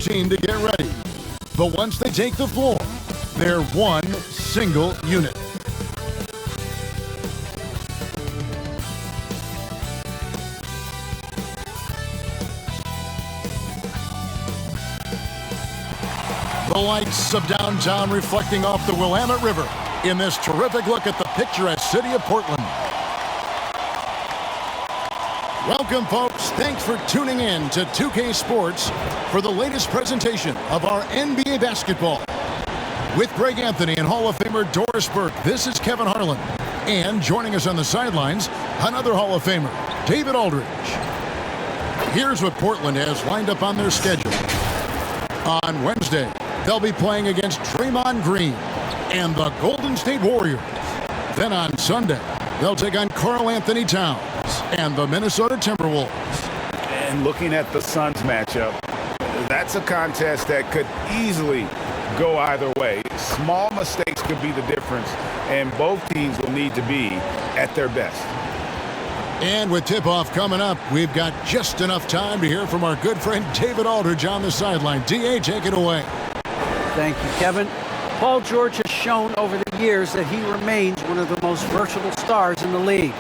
team to get ready. But once they take the floor, they're one single unit. The lights of downtown reflecting off the Willamette River in this terrific look at the picturesque city of Portland. Welcome, folks. Thanks for tuning in to 2K Sports for the latest presentation of our NBA basketball. With Greg Anthony and Hall of Famer Doris Burke, this is Kevin Harlan. And joining us on the sidelines, another Hall of Famer, David Aldridge. Here's what Portland has lined up on their schedule. On Wednesday, they'll be playing against Draymond Green and the Golden State Warriors. Then on Sunday, they'll take on Karl Anthony Towns and the Minnesota Timberwolves. And looking at the Suns matchup, that's a contest that could easily go either way. Small mistakes could be the difference, and both teams will need to be at their best. And with tip-off coming up, we've got just enough time to hear from our good friend David Aldridge on the sideline. D.A., take it away. Thank you, Kevin. Paul George has shown over the years that he remains one of the most versatile stars in the league.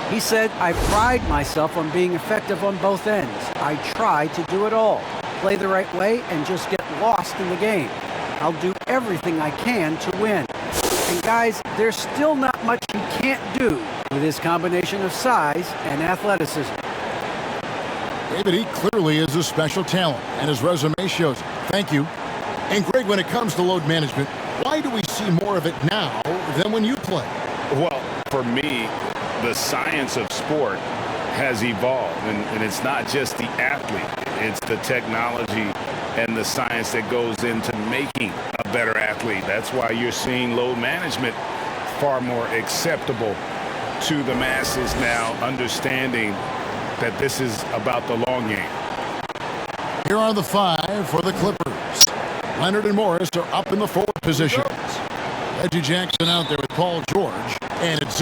He said, "I pride myself on being effective on both ends. I try to do it all, play the right way, and just get lost in the game. I'll do everything I can to win." And guys, there's still not much he can't do with his combination of size and athleticism. David, he clearly is a special talent, and his resume shows it. Thank you. And Greg, when it comes to load management, why do we see more of it now than when you play? Well, for me, the science of sport has evolved, and it's not just the athlete. It's the technology and the science that goes into making a better athlete. That's why you're seeing load management far more acceptable to the masses now, understanding that this is about the long game. Here are the five for the Clippers. Leonard and Morris are up in the forward positions. Reggie Jackson out there with Paul George, and it's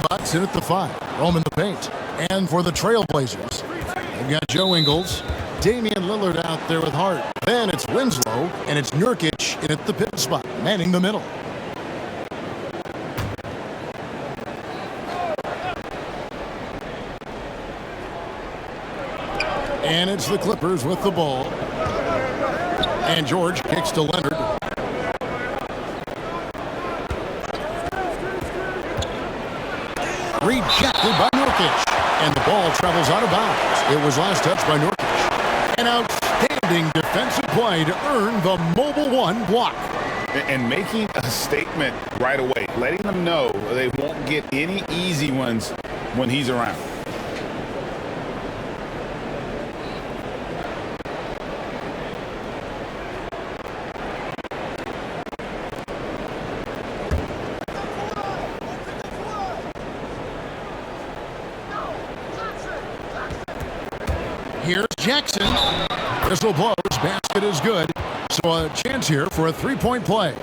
Bucks in at the 5. Roam in the paint. And for the Trailblazers, they've got Joe Ingles, Damian Lillard out there with Hart. Then it's Winslow, and it's Nurkic in at the pivot spot, manning the middle. And it's the Clippers with the ball. And George kicks to Leonard. Rejected by Nurkic. And the ball travels out of bounds. It was last touched by Nurkic. An outstanding defensive play to earn the Mobile One block. And making a statement right away, letting them know they won't get any easy ones when he's around. Here's Jackson. Whistle blows. Basket is good. So a chance here for a three-point play.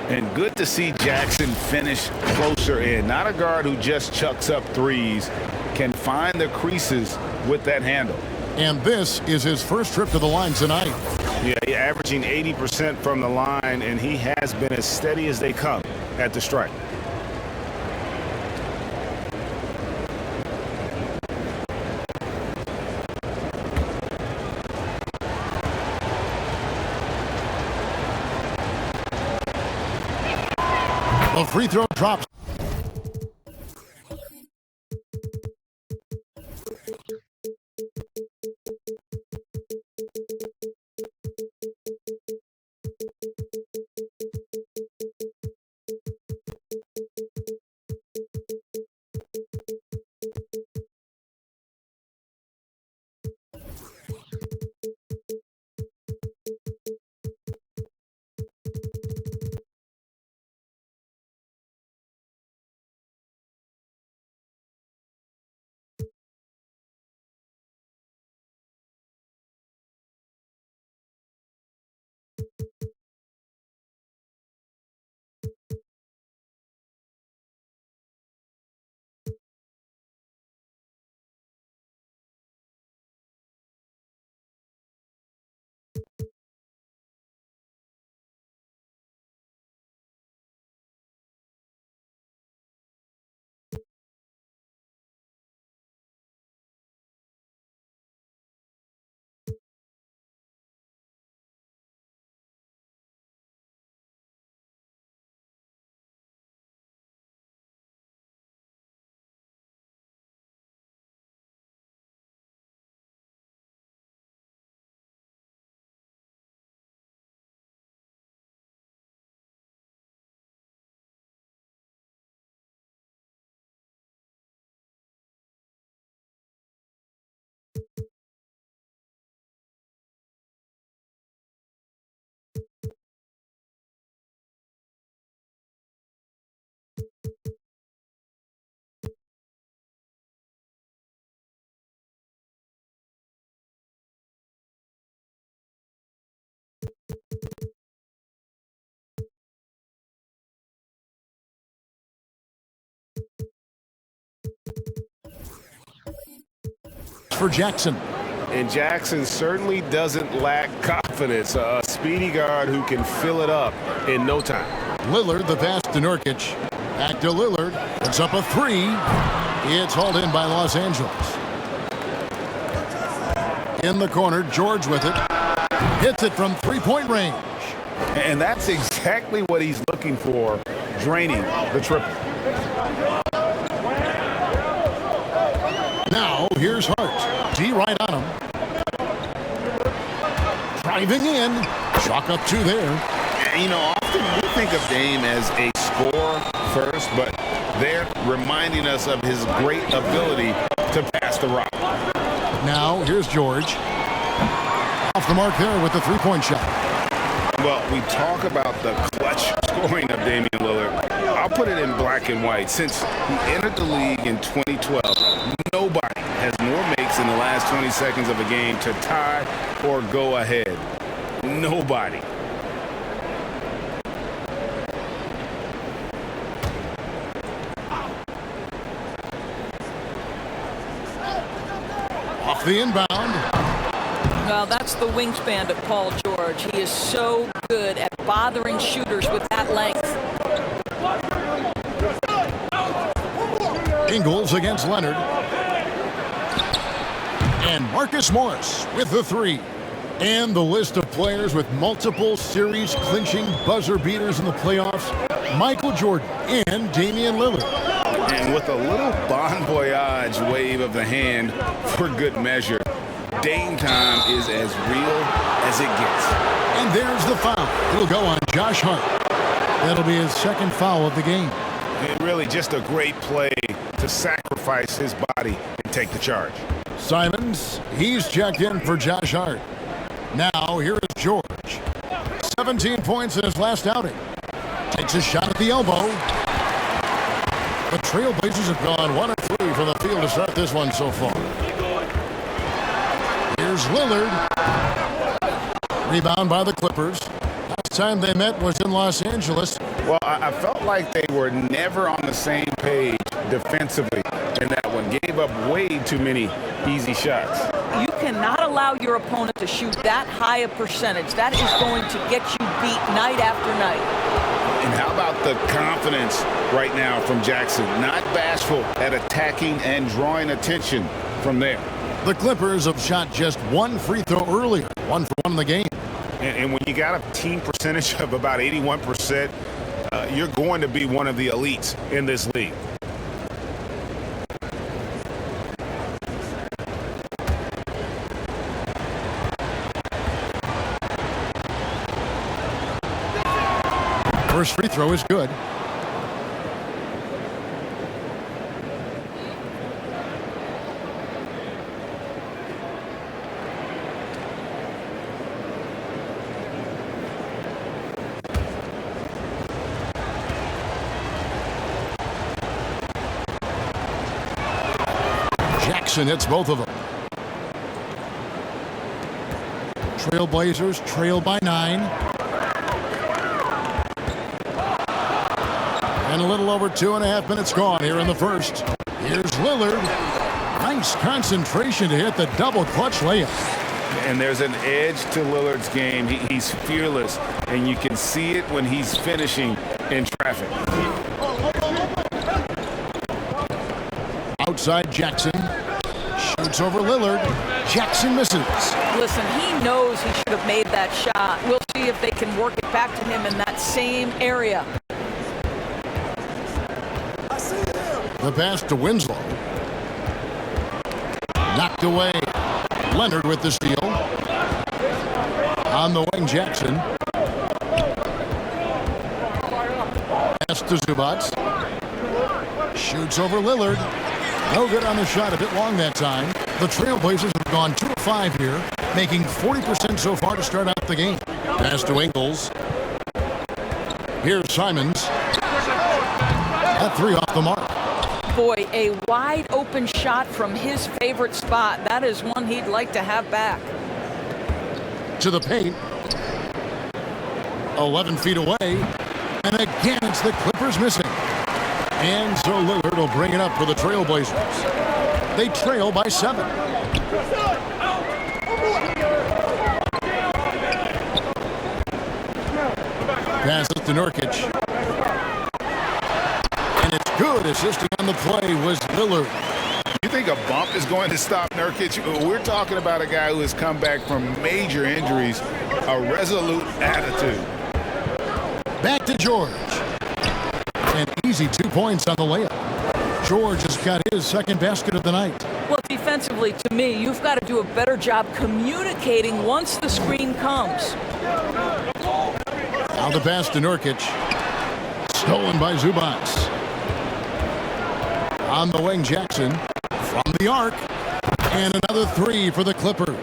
And good to see Jackson finish closer in. Not a guard who just chucks up threes. Can find the creases with that handle. And this is his first trip to the line tonight. Yeah, he's averaging 80% from the line, and he has been as steady as they come at the stripe. The free throw drops. For Jackson. And Jackson certainly doesn't lack confidence. A speedy guard who can fill it up in no time. Lillard, the pass to Nurkic. Back to Lillard. Puts up a three. It's hauled in by Los Angeles. In the corner, George with it. Hits it from three-point range. And that's exactly what he's looking for, draining the triple. Now, here's Hart. D right on him. Driving in. Chalk up two there. You know, often we think of Dame as a scorer first, but they're reminding us of his great ability to pass the rock. Now, here's George. Off the mark there with the three-point shot. Well, we talk about the clutch scoring of Damian Lillard. I'll put it in black and white. Since he entered the league in 2012, nobody has more makes in the last 20 seconds of a game to tie or go ahead. Nobody. Off the inbound. Well, that's the wingspan of Paul George. He is so good at bothering shooters with that length. Ingles against Leonard. And Marcus Morris with the three. And the list of players with multiple series-clinching buzzer beaters in the playoffs: Michael Jordan and Damian Lillard. And with a little bon voyage wave of the hand for good measure, Dame time is as real as it gets. And there's the foul. It'll go on Josh Hart. That'll be his second foul of the game. And really just a great play to sacrifice his body and take the charge. Simons, he's checked in for Josh Hart. Now, here is George. 17 points in his last outing. Takes a shot at the elbow. The Trailblazers have gone 1 of 3 from the field to start this one so far. Here's Lillard. Rebound by the Clippers. Last time they met was in Los Angeles. Well, I felt like they were never on the same page defensively in that one. Gave up way too many easy shots. You cannot allow your opponent to shoot that high a percentage. That is going to get you beat night after night. And how about the confidence right now from Jackson? Not bashful at attacking and drawing attention from there. The Clippers have shot just one free throw earlier. 1 for 1 in the game. And when you got a team percentage of about 81%, you're going to be one of the elites in this league. First free throw is good. Jackson hits both of them. Trailblazers trail by 9. And a little over 2.5 minutes gone here in the first. Here's Lillard. Nice concentration to hit the double clutch layup. And there's an edge to Lillard's game. He's fearless, and you can see it when he's finishing in traffic. Outside Jackson. Shoots over Lillard. Jackson misses. Listen, he knows he should have made that shot. We'll see if they can work it back to him in that same area. The pass to Winslow. Knocked away. Leonard with the steal. On the wing, Jackson. Pass to Zubac. Shoots over Lillard. No good on the shot, a bit long that time. The Trailblazers have gone 2 of 5 here, making 40% so far to start out the game. Pass to Ingles. Here's Simons. That 3 off the mark. Boy, a wide open shot from his favorite spot. That is one he'd like to have back. To the paint. 11 feet away. And again, it's the Clippers missing. And so Lillard will bring it up for the Trailblazers. They trail by 7. Passes to Nurkic. And it's good. Assisting on the play was Lillard. You think a bump is going to stop Nurkic? We're talking about a guy who has come back from major injuries, a resolute attitude. Back to George. An easy 2 points on the layup. George has got his second basket of the night. Well, defensively, to me, you've got to do a better job communicating once the screen comes. Now the pass to Nurkic. Stolen by Zubac. On the wing, Jackson. From the arc. And another 3 for the Clippers.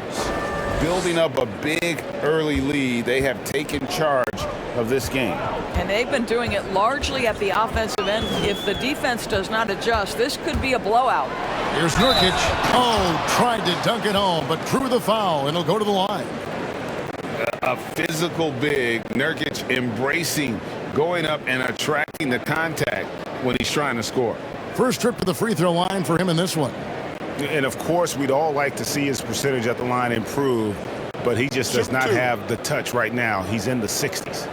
Building up a big early lead. They have taken charge of this game. And they've been doing it largely at the offensive end. If the defense does not adjust, this could be a blowout. Here's Nurkic. Oh, tried to dunk it home, but drew the foul, and it'll go to the line. A physical big, Nurkic embracing, going up and attracting the contact when he's trying to score. First trip to the free throw line for him in this one. And of course, we'd all like to see his percentage at the line improve, but he just does not have the touch right now. He's in the 60s.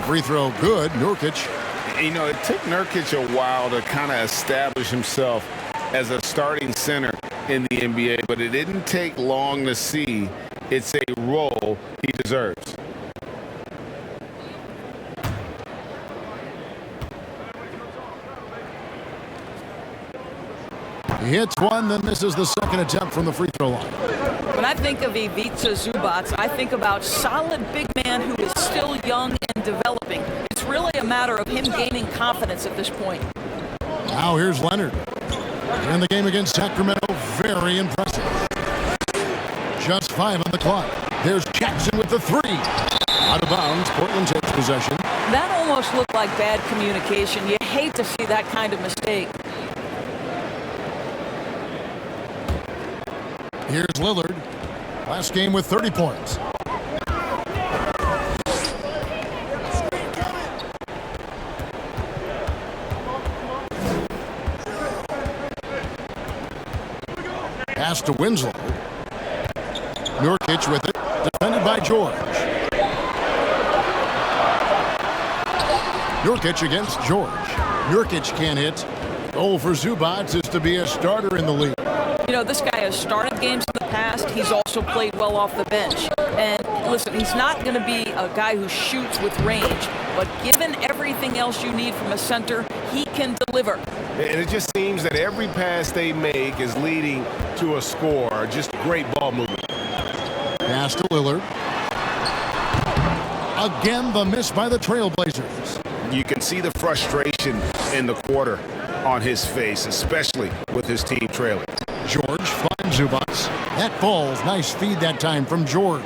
Free throw good. Nurkic. You know, it took Nurkic a while to kind of establish himself as a starting center in the NBA, but it didn't take long to see it's a role he deserves. He hits one, then misses the second attempt from the free throw line. When I think of Ivica Zubac, I think about solid big man who is still young and developing. It's really a matter of him gaining confidence at this point. Now here's Leonard. In the game against Sacramento, very impressive. Just 5 on the clock. There's Jackson with the 3. Out of bounds, Portland takes possession. That almost looked like bad communication. You hate to see that kind of mistake. Here's Lillard. Last game with 30 points. Pass to Winslow. Nurkic with it. Defended by George. Nurkic against George. Nurkic can't hit. Goal for Zubac is to be a starter in the league. You know, this guy has started games in the past. He's also played well off the bench. And listen, he's not going to be a guy who shoots with range, but given everything else you need from a center, he can deliver. And it just seems that every pass they make is leading to a score. Just great ball movement. Pass to Lillard. Again, the miss by the Trailblazers. You can see the frustration in the quarter on his face, especially with his team trailing. George finds Zubac. That falls. Nice feed that time from George.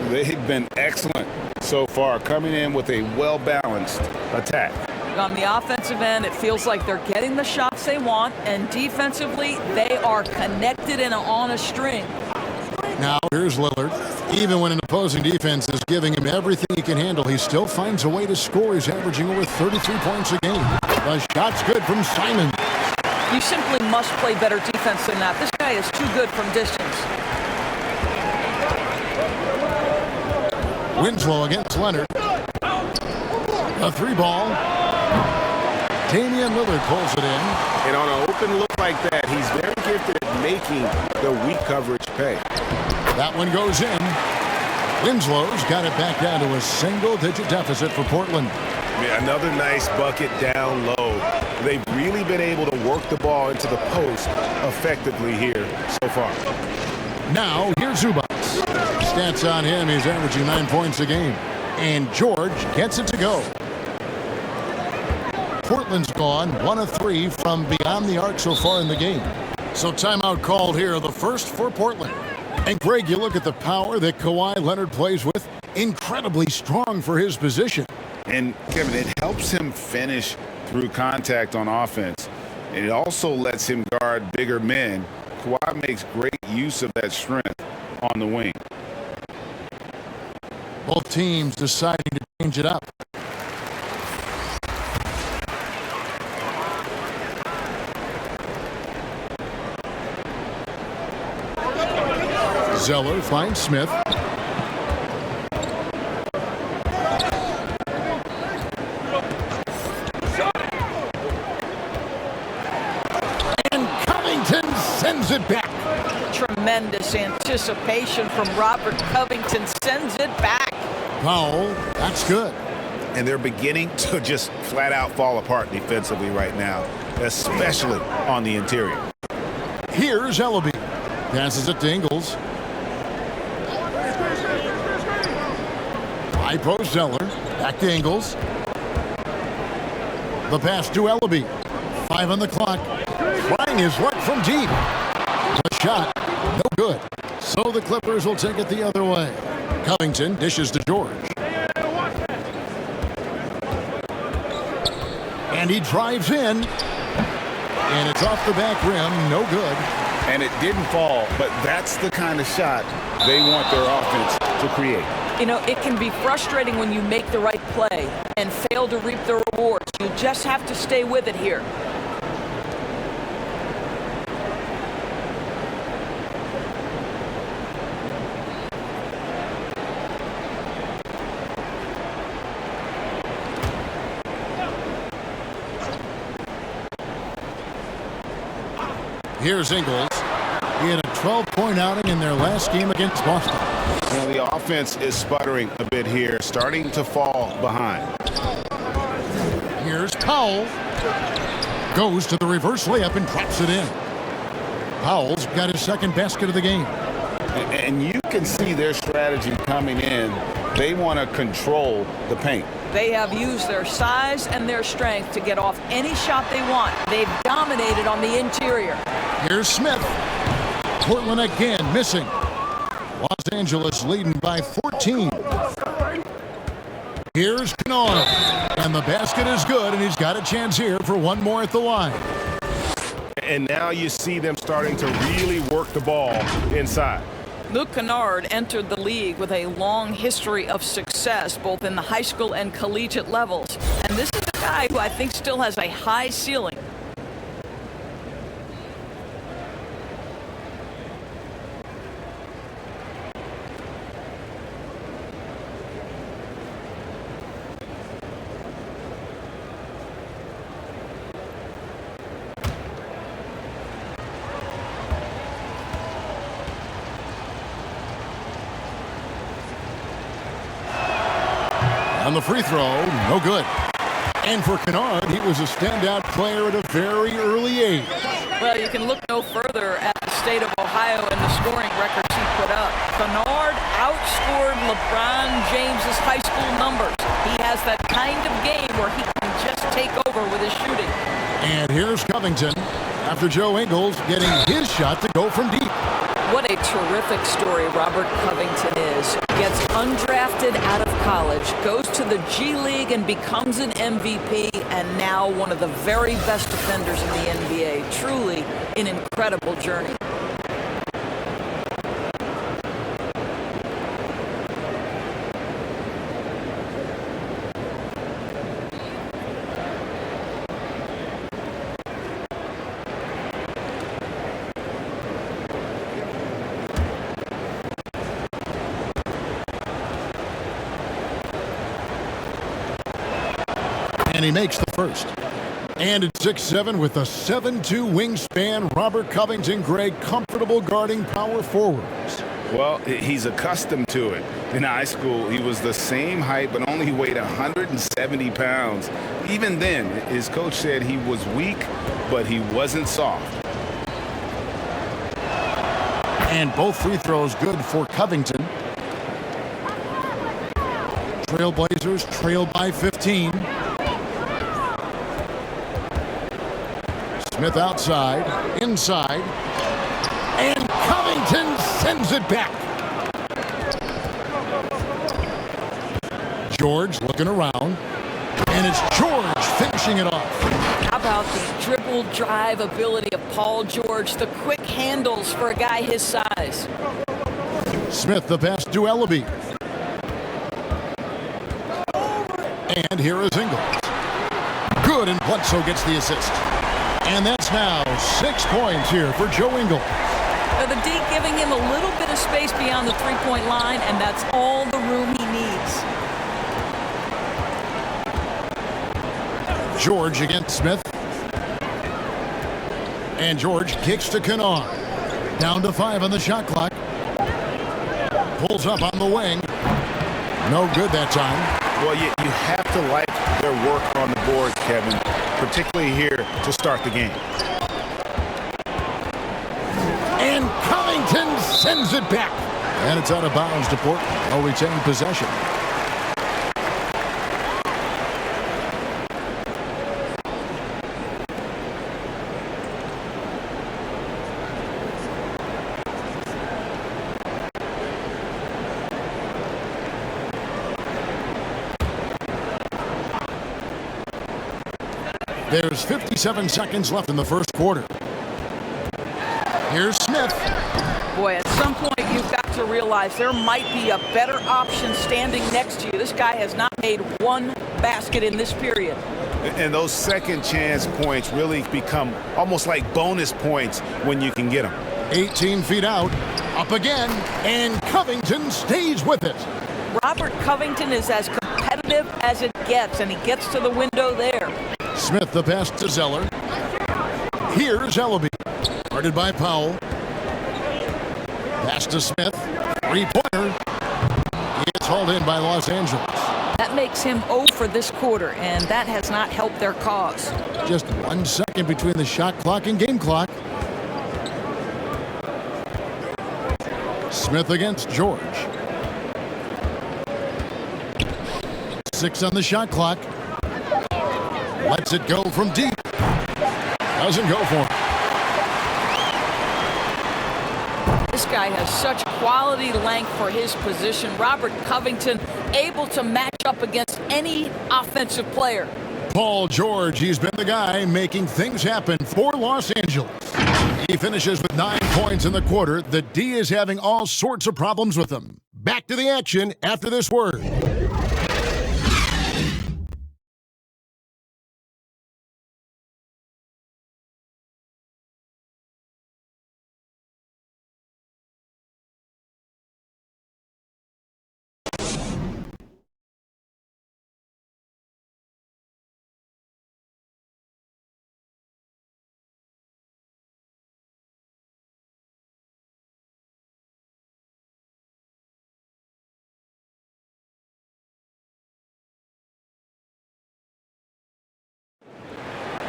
They've been excellent so far, coming in with a well-balanced attack. On the offensive end, it feels like they're getting the shots they want, and defensively, they are connected and on a string. Now here's Lillard. Even when an opposing defense is giving him everything he can handle, he still finds a way to score. He's averaging over 33 points a game. The shot's good from Simon. You simply must play better defense than that. This guy is too good from distance. Winslow against Leonard. A 3-ball. Damian Lillard pulls it in. And on an open look like that, he's very gifted at making the weak coverage pay. That one goes in. Winslow's got it back down to a single-digit deficit for Portland. Another nice bucket down low. They've really been able to work the ball into the post effectively here so far. Now, here's Zubac. Stats on him, he's averaging 9 points a game. And George gets it to go. Portland's gone 1 of 3 from beyond the arc so far in the game. So timeout called here, the first for Portland. And Greg, you look at the power that Kawhi Leonard plays with. Incredibly strong for his position. And, Kevin, it helps him finish through contact on offense. And it also lets him guard bigger men. Kawhi makes great use of that strength on the wing. Both teams deciding to change it up. Zeller finds Smith. And Covington sends it back. Tremendous anticipation from Robert Covington, sends it back. Foul, that's good. And they're beginning to just flat out fall apart defensively right now, especially on the interior. Here's Ellaby. Passes it to Ingles. High post Zeller. Back to Ingles. The pass to Ellaby. 5 on the clock. Trying his luck from deep. The shot, no good. So the Clippers will take it the other way. Covington dishes to George. And he drives in. And it's off the back rim, no good. And it didn't fall, but that's the kind of shot they want their offense to create. You know, it can be frustrating when you make the right play and fail to reap the rewards. You just have to stay with it here. Here's Ingles. He had a 12-point outing in their last game against Boston. You know, the offense is sputtering a bit here, starting to fall behind. Here's Powell. Goes to the reverse layup and drops it in. Powell's got his second basket of the game. And you can see their strategy coming in. They want to control the paint. They have used their size and their strength to get off any shot they want. They've dominated on the interior. Here's Smith. Portland again missing. Los Angeles leading by 14. Here's Kennard. And the basket is good, and he's got a chance here for one more at the line. And now you see them starting to really work the ball inside. Luke Kennard entered the league with a long history of success, both in the high school and collegiate levels. And this is a guy who I think still has a high ceiling. On the free throw, no good. And for Kennard, he was a standout player at a very early age. Well, you can look no further at the state of Ohio and the scoring records he put up. Kennard outscored LeBron James's high school numbers. He has that kind of game where he can just take over with his shooting. And here's Covington after Joe Ingles getting his shot to go from deep. What a terrific story Robert Covington is. Gets undrafted out of college, goes to the G League and becomes an MVP, and now one of the very best defenders in the NBA. Truly an incredible journey. And he makes the first. And at 6'7" with a 7'2" wingspan, Robert Covington, Greg, comfortable guarding power forwards. Well, he's accustomed to it. In high school, he was the same height, but only weighed 170 pounds. Even then, his coach said he was weak, but he wasn't soft. And both free throws good for Covington. Trailblazers trail by 15. Smith outside, inside, and Covington sends it back. George looking around, and it's George finishing it off. How about the dribble drive ability of Paul George, the quick handles for a guy his size. Smith the pass to Ellaby. And here is Ingles. Good, and Bledsoe gets the assist. And that's now 6 points here for Joe Ingles. The D giving him a little bit of space beyond the three-point line, and that's all the room he needs. George against Smith. And George kicks to Kennard. Down to 5 on the shot clock. Pulls up on the wing. No good that time. Well, you have to like their work on the board, Kevin, particularly here to start the game. And Covington sends it back. And it's out of bounds to Portland. They'll retain possession. There's 57 seconds left in the first quarter. Here's Smith. Boy, at some point you've got to realize there might be a better option standing next to you. This guy has not made one basket in this period. And those second chance points really become almost like bonus points when you can get them. 18 feet out, up again, and Covington stays with it. Robert Covington is as competitive as it gets, and he gets to the window there. Smith the pass to Zeller. Here's Ellaby. Guarded by Powell. Pass to Smith. Three-pointer. He gets hauled in by Los Angeles. That makes him 0 for this quarter, and that has not helped their cause. Just 1 second between the shot clock and game clock. Smith against George. 6 on the shot clock. Lets it go from deep. Doesn't go for it. This guy has such quality length for his position. Robert Covington able to match up against any offensive player. Paul George, he's been the guy making things happen for Los Angeles. He finishes with 9 points in the quarter. The D is having all sorts of problems with him. Back to the action after this word.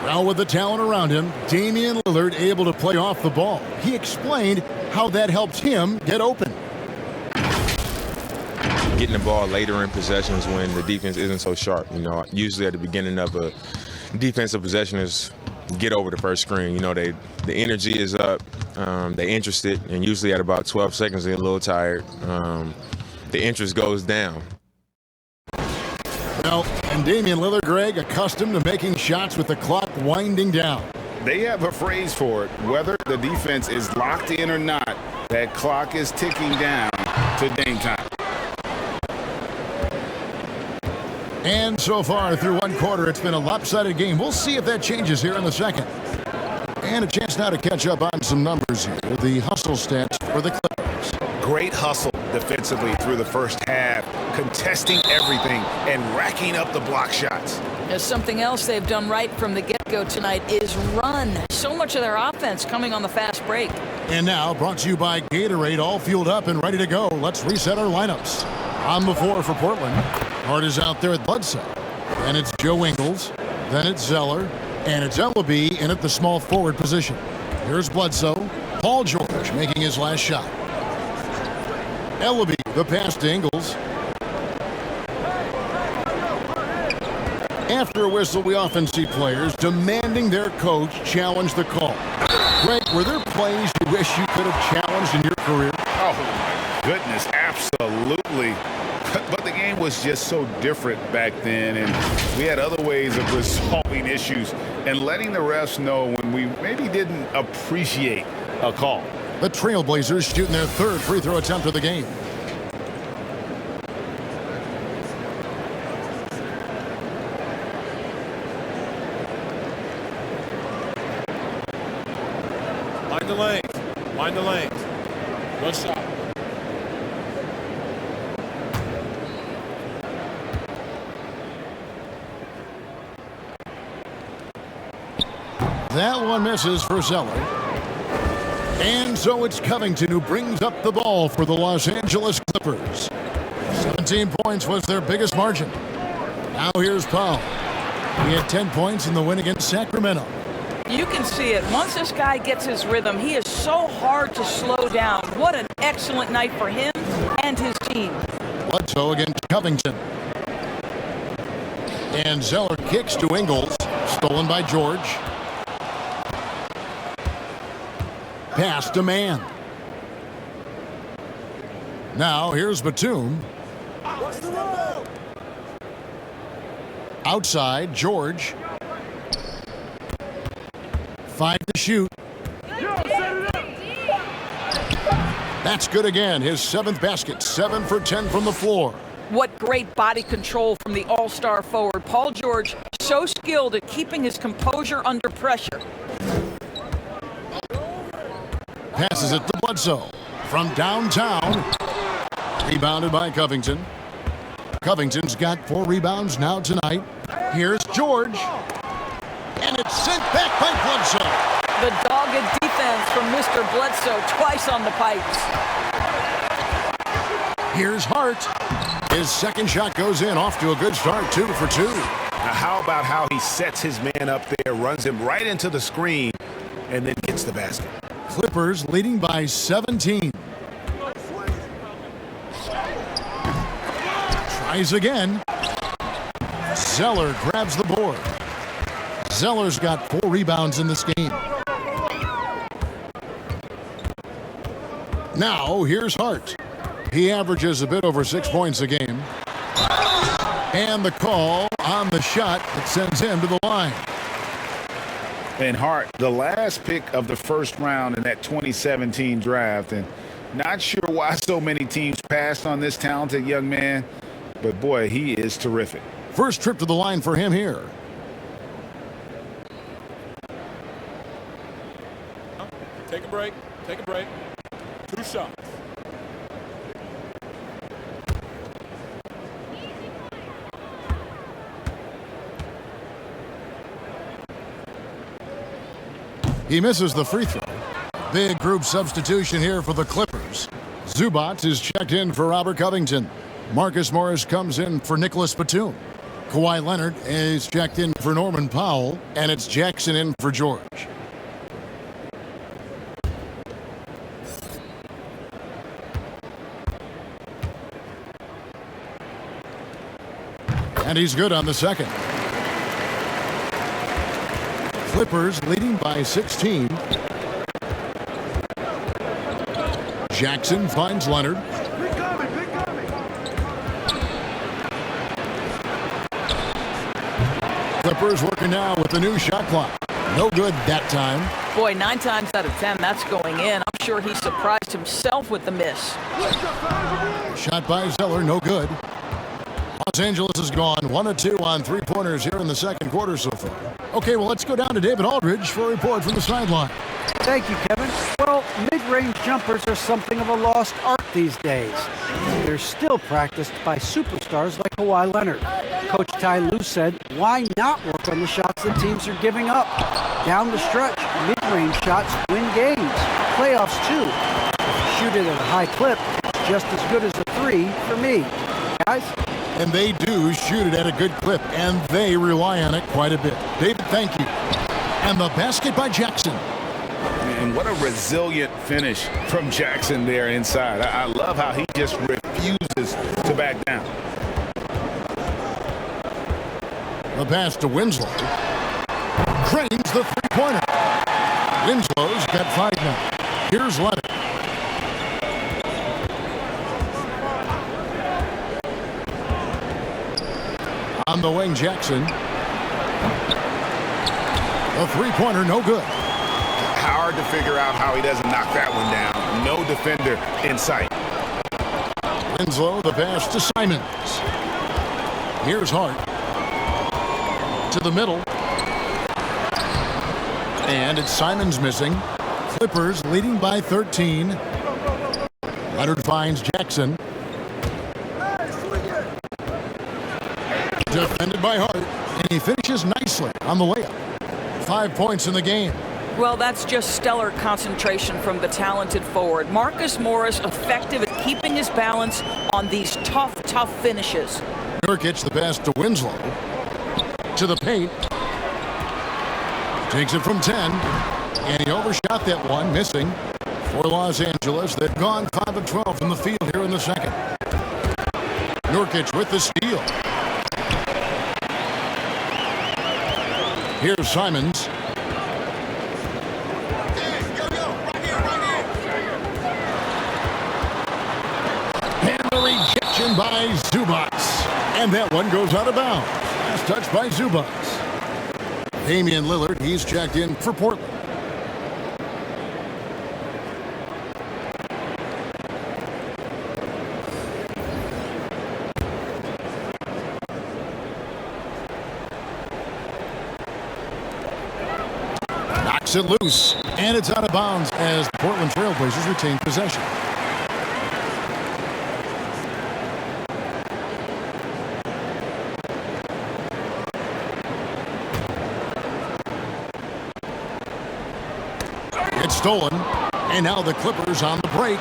Well, with the talent around him, Damian Lillard able to play off the ball. He explained how that helps him get open. Getting the ball later in possessions when the defense isn't so sharp. You know, usually at the beginning of a defensive possession is get over the first screen. You know, the energy is up, they're interested, and usually at about 12 seconds they're a little tired. The interest goes down. Well, and Damian Lillard, Greg, accustomed to making shots with the clock winding down. They have a phrase for it. Whether the defense is locked in or not, that clock is ticking down to dame time. And so far through 1 quarter, it's been a lopsided game. We'll see if that changes here in the second. And a chance now to catch up on some numbers here. The hustle stats for the Clippers. Great hustle defensively through the first half, contesting everything and racking up the block shots. There's something else they've done right from the get-go tonight is run. So much of their offense coming on the fast break. And now, brought to you by Gatorade, all fueled up and ready to go. Let's reset our lineups. On the floor for Portland. Hart is out there at Bledsoe. Then it's Joe Ingles. Then it's Zeller. And it's Ellaby in at the small forward position. Here's Bledsoe. Paul George making his last shot. Ellaby, the pass to Ingles. After a whistle, we often see players demanding their coach challenge the call. Greg, were there plays you wish you could have challenged in your career? Oh, my goodness, absolutely. But the game was just so different back then, and we had other ways of resolving issues and letting the refs know when we maybe didn't appreciate a call. The Trailblazers shooting their 3rd free throw attempt of the game. Mind the length. Mind the length. Good shot. That one misses for Zeller. And so it's Covington who brings up the ball for the Los Angeles Clippers. 17 points was their biggest margin. Now here's Powell. He had 10 points in the win against Sacramento. You can see it. Once this guy gets his rhythm, he is so hard to slow down. What an excellent night for him and his team. Bledsoe against Covington. And Zeller kicks to Ingles. Stolen by George. Pass to Mann. Now here's Batum. Outside, George. shoot. That's good again. His 7th basket. 7 for 10 from the floor. What great body control from the all-star forward. Paul George, so skilled at keeping his composure under pressure. Passes it to Bledsoe. From downtown. Rebounded by Covington. Covington's got 4 rebounds now tonight. Here's George. And it's sent back by Bledsoe. The dogged defense from Mr. Bledsoe twice on the pipes. Here's Hart. His second shot goes in, off to a good start, 2 for 2. Now, how about how he sets his man up there, runs him right into the screen, and then gets the basket? Clippers leading by 17. Tries again. Zeller grabs the board. Zeller's got 4 rebounds in this game. Now, here's Hart. He averages a bit over 6 points a game. And the call on the shot that sends him to the line. And Hart, the last pick of the first round in that 2017 draft. And not sure why so many teams passed on this talented young man. But, boy, he is terrific. First trip to the line for him here. Take a break. Take a break. 2 shots. He misses the free throw. Big group substitution here for the Clippers. Zubac is checked in for Robert Covington. Marcus Morris comes in for Nicholas Batum. Kawhi Leonard is checked in for Norman Powell, and it's Jackson in for George. And he's good on the second. Clippers leading by 16. Jackson finds Leonard. Clippers working now with the new shot clock. No good that time. Boy, 9 times out of 10, that's going in. I'm sure he surprised himself with the miss. Shot by Zeller, no good. Los Angeles has gone 1 of 2 on 3-pointers here in the second quarter so far. Okay, well, let's go down to David Aldridge for a report from the sideline. Thank you, Kevin. Well, mid-range jumpers are something of a lost art these days. They're still practiced by superstars like Kawhi Leonard. Coach Ty Lue said, why not work on the shots that teams are giving up? Down the stretch, mid-range shots win games. Playoffs, too. If you shoot it at a high clip, it's just as good as a 3 for me. Guys? And they do shoot it at a good clip, and they rely on it quite a bit. David, thank you. And the basket by Jackson. And what a resilient finish from Jackson there inside. I love how he just refuses to back down. The pass to Winslow. Cranes the 3-pointer. Winslow's got 5 now. Here's Leonard. On the wing, Jackson. A 3-pointer, no good. Hard to figure out how he doesn't knock that one down. No defender in sight. Winslow, the pass to Simons. Here's Hart. To the middle. And it's Simons missing. Clippers leading by 13. Leonard finds Jackson. Defended by Hart, and he finishes nicely on the layup. 5 points in the game. Well, that's just stellar concentration from the talented forward. Marcus Morris effective at keeping his balance on these tough finishes. Nurkic the pass to Winslow. To the paint. Takes it from 10. And he overshot that one, missing. For Los Angeles, they've gone 5 of 12 from the field here in the second. Nurkic with the steal. Here's Simons. And the rejection by Zubac. And that one goes out of bounds. Last touch by Zubac. Damian Lillard, he's checked in for Portland. Knocks it loose, and it's out of bounds as the Portland Trailblazers retain possession. It's stolen, and now the Clippers on the break,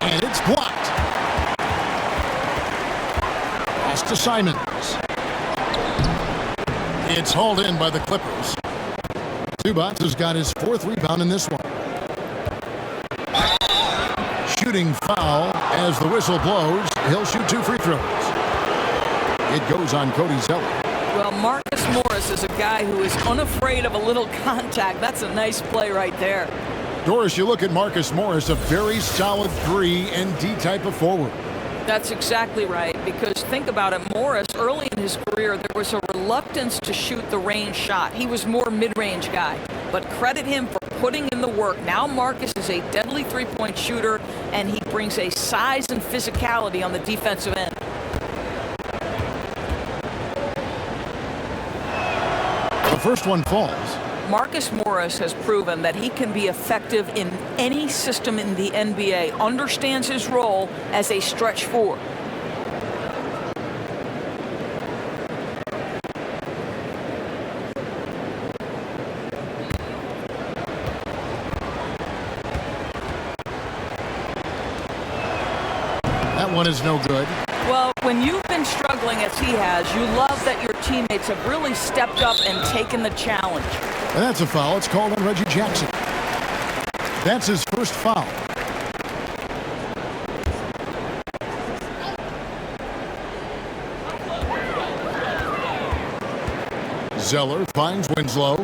and it's blocked. Pass to Simons. It's hauled in by the Clippers. Zubac has got his 4th rebound in this one. Shooting foul as the whistle blows. He'll shoot 2 free throws. It goes on Cody Zeller. Well, Marcus Morris is a guy who is unafraid of a little contact. That's a nice play right there. Doris, you look at Marcus Morris, a very solid 3 and D type of forward. That's exactly right, because think about it, Morris, early in his career, there was a reluctance to shoot the range shot. He was more mid-range guy, but credit him for putting in the work. Now Marcus is a deadly three-point shooter, and he brings a size and physicality on the defensive end. The first one falls. Marcus Morris has proven that he can be effective in any system in the NBA, understands his role as a stretch 4. That one is no good. Well, when you've been struggling as he has, you love that your teammates have really stepped up and taken the challenge. And that's a foul. It's called on Reggie Jackson. That's his first foul. Zeller finds Winslow.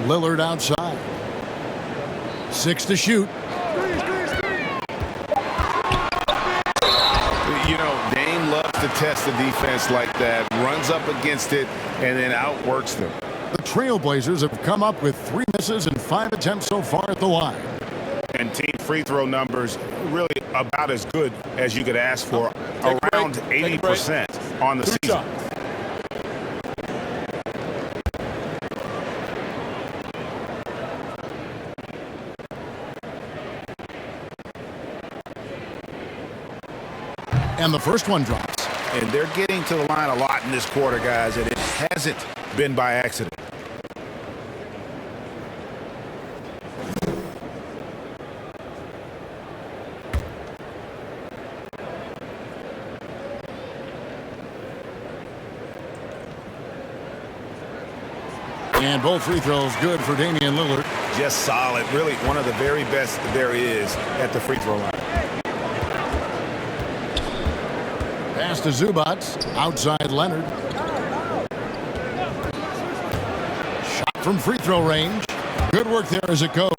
Lillard outside. 6 to shoot. You know, Dame loves to test the defense like that, runs up against it, and then outworks them. The Trailblazers have come up with 3 misses and 5 attempts so far at the line. And team free throw numbers really about as good as you could ask for, around 80% on the season. And the first one drops. And they're getting to the line a lot in this quarter, guys, and it hasn't been by accident. And both free throws good for Damian Lillard. Just solid, really one of the very best there is at the free throw line. Pass to Zubac, outside Leonard. Shot from free throw range. Good work there as it goes.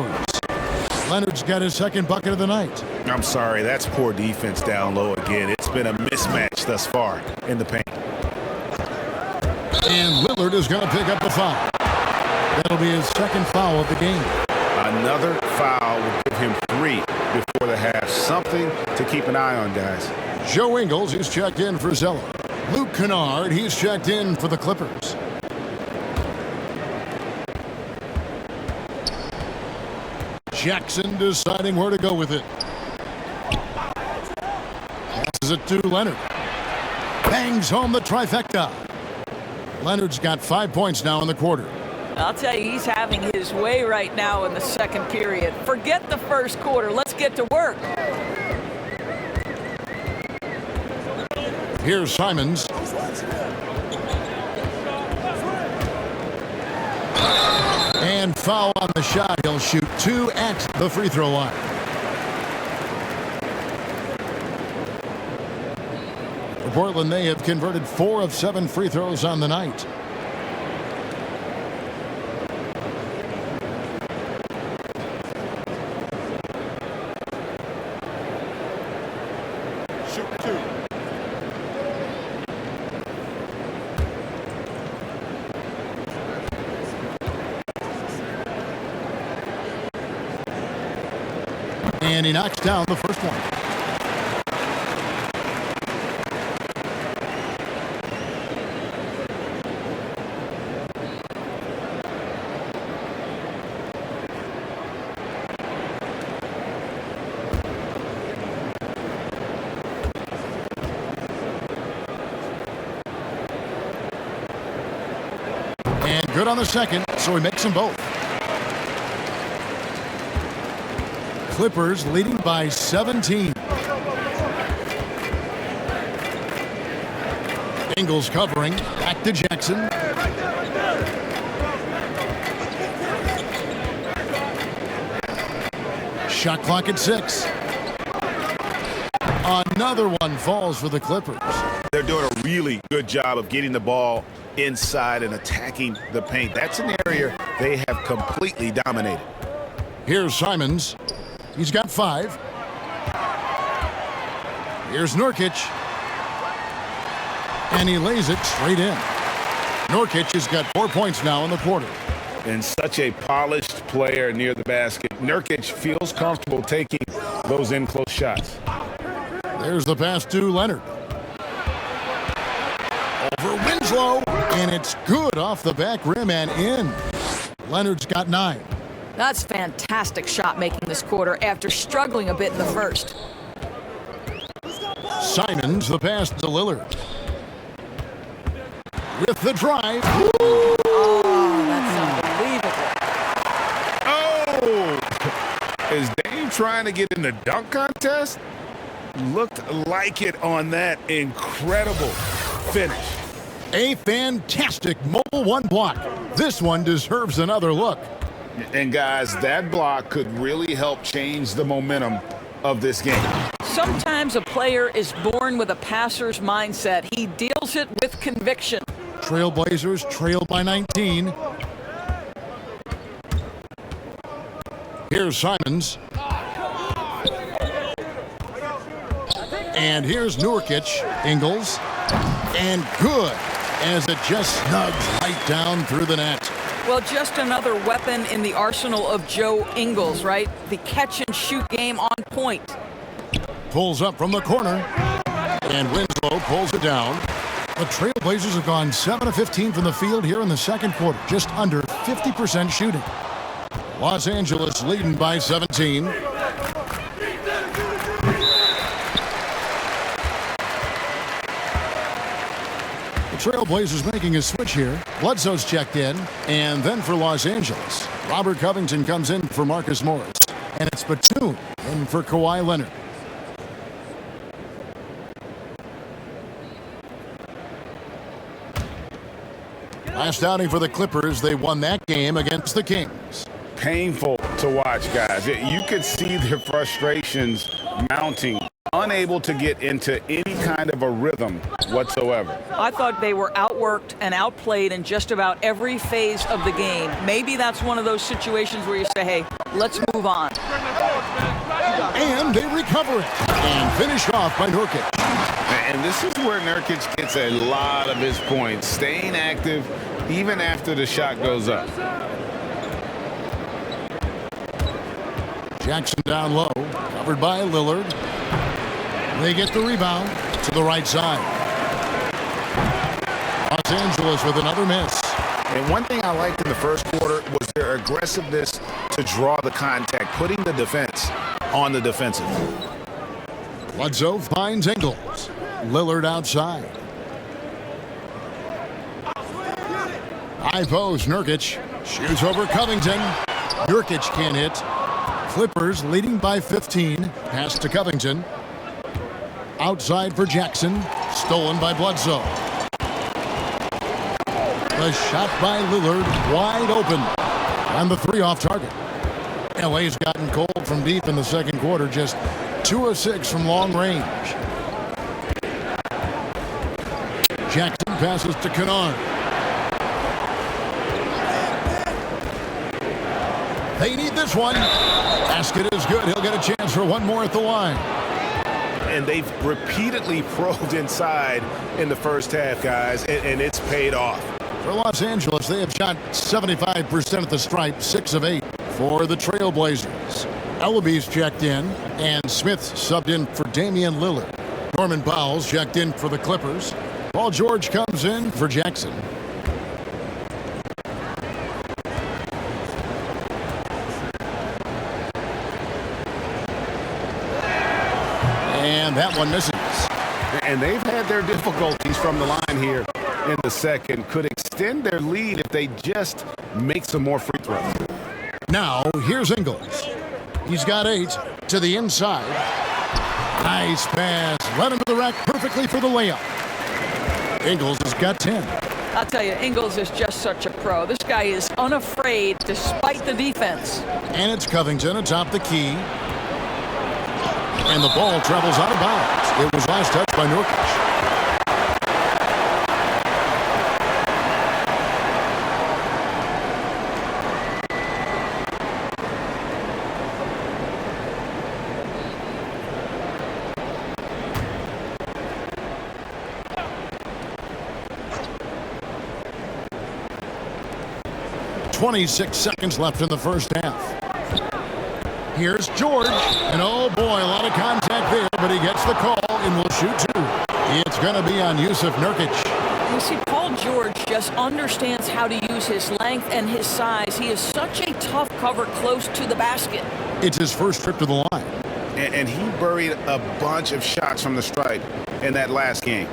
Leonard's got his 2nd bucket of the night. I'm sorry, that's poor defense down low again. It's been a mismatch thus far in the paint. And Lillard is going to pick up the foul. That'll be his 2nd foul of the game. Another foul will give him 3 before the half. Something to keep an eye on, guys. Joe Ingles, he's checked in for Zeller. Luke Kennard, he's checked in for the Clippers. Jackson deciding where to go with it. Passes it to Leonard. Bangs home the trifecta. Leonard's got 5 points now in the quarter. I'll tell you, he's having his way right now in the 2nd period. Forget the 1st quarter. Let's get to work. Here's Simons. And foul on the shot. He'll shoot 2 at the free throw line. For Portland, they have converted 4 of 7 free throws on the night. And he knocks down the first one. good on the second, so he makes them both. Clippers leading by 17. Ingles covering, back to Jackson. Shot clock at 6. Another one falls for the Clippers. They're doing a really good job of getting the ball inside and attacking the paint. That's an area they have completely dominated. Here's Simons. He's got 5. Here's Nurkic. And he lays it straight in. Nurkic has got 4 points now in the quarter. And such a polished player near the basket. Nurkic feels comfortable taking those in-close shots. There's the pass to Leonard. Over Winslow, and it's good off the back rim and in. Leonard's got 9. That's fantastic shot making this quarter after struggling a bit in the first. Simons, the pass to Lillard. With the drive. Oh, that's unbelievable. Oh! Is Dame trying to get in the dunk contest? Looked like it on that incredible finish. A fantastic mobile 1 block. This one deserves another look. And guys, that block could really help change the momentum of this game. Sometimes a player is born with a passer's mindset. He deals it with conviction. Trailblazers trail by 19. Here's Simons. And here's Nurkic. Ingles. And good, as it just snugs right down through the net. Well, just another weapon in the arsenal of Joe Ingles, right? The catch-and-shoot game on point. Pulls up from the corner. And Winslow pulls it down. The Trailblazers have gone 7 of 15 from the field here in the second quarter. Just under 50% shooting. Los Angeles leading by 17. Trailblazers making a switch here. Bledsoe's checked in, and then for Los Angeles, Robert Covington comes in for Marcus Morris, and it's Batum in for Kawhi Leonard. Last outing for the Clippers, they won that game against the Kings. Painful to watch, guys. You could see their frustrations mounting, unable to get into any kind of a rhythm whatsoever. I thought they were outworked and outplayed in just about every phase of the game. Maybe that's one of those situations where you say, hey, let's move on. And they recover it and finish off by Nurkic. And this is where Nurkic gets a lot of his points, staying active even after the shot goes up. Jackson down low, covered by Lillard. They get the rebound to the right side. Los Angeles with another miss. And one thing I liked in the first quarter was their aggressiveness to draw the contact, putting the defense on the defensive. Bledsoe finds Ingles. Lillard outside. High post, Nurkic. Shoots over Covington. Nurkic can't hit. Clippers leading by 15. Pass to Covington. Outside for Jackson. Stolen by Bledsoe. The shot by Lillard wide open. And the 3 off target. LA's gotten cold from deep in the second quarter. Just 2 of 6 from long range. Jackson passes to Kennard. They need this one. Basket is good. He'll get a chance for one more at the line. And they've repeatedly probed inside in the first half, guys, and it's paid off. For Los Angeles, they have shot 75% at the stripe, 6 of 8 for the Trailblazers. Ellaby's checked in, and Smith subbed in for Damian Lillard. Norman Powell's checked in for the Clippers. Paul George comes in for Jackson. And that one misses. And they've had their difficulties from the line here in the second. Could extend extend their lead if they just make some more free throws. Now, here's Ingles. He's got 8 to the inside. Nice pass. Led him to the rack perfectly for the layup. Ingles has got 10. I'll tell you, Ingles is just such a pro. This guy is unafraid despite the defense. And it's Covington atop the key. And the ball travels out of bounds. It was last touched by Nurkic. 26 seconds left in the first half. Here's George, and oh boy, a lot of contact there, but he gets the call and will shoot 2. It's going to be on Yusuf Nurkic. You see, Paul George just understands how to use his length and his size. He is such a tough cover close to the basket. It's his first trip to the line. And he buried a bunch of shots from the stripe in that last game.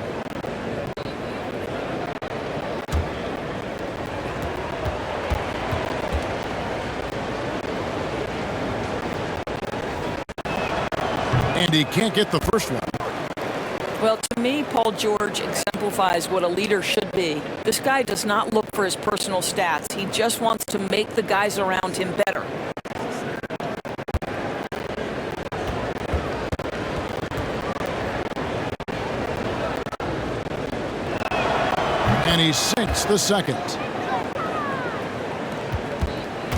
And he can't get the first one. Well, to me, Paul George exemplifies what a leader should be. This guy does not look for his personal stats. He just wants to make the guys around him better. And he sinks the second.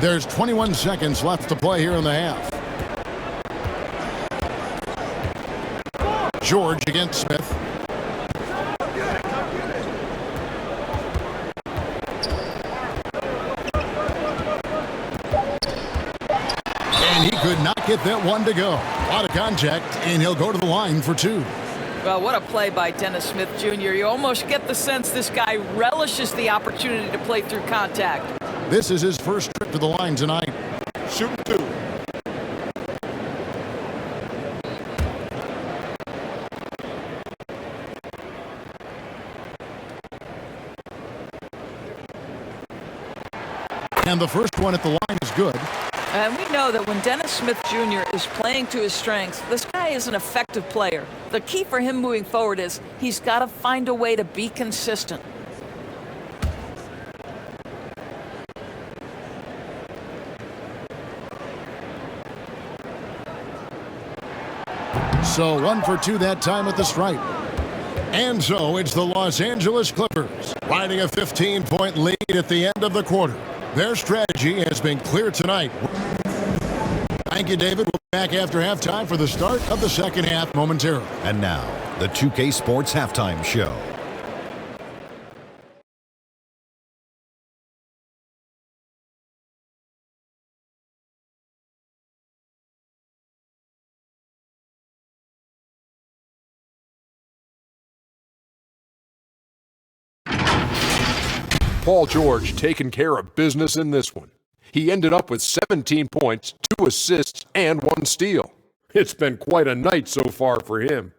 There's 21 seconds left to play here in the half. George against Smith. And he could not get that one to go. Out of contact, and he'll go to the line for 2. Well, what a play by Dennis Smith Jr. You almost get the sense this guy relishes the opportunity to play through contact. This is his first trip to the line tonight. Shooting 2. And the first one at the line is good. And we know that when Dennis Smith Jr. is playing to his strengths, this guy is an effective player. The key for him moving forward is he's got to find a way to be consistent. So 1 for 2 that time at the stripe. And so it's the Los Angeles Clippers riding a 15-point lead at the end of the quarter. Their strategy has been clear tonight. Thank you, David. We'll be back after halftime for the start of the second half momentarily. And now, the 2K Sports Halftime Show. Paul George taking care of business in this one. He ended up with 17 points, 2 assists, and 1 steal. It's been quite a night so far for him.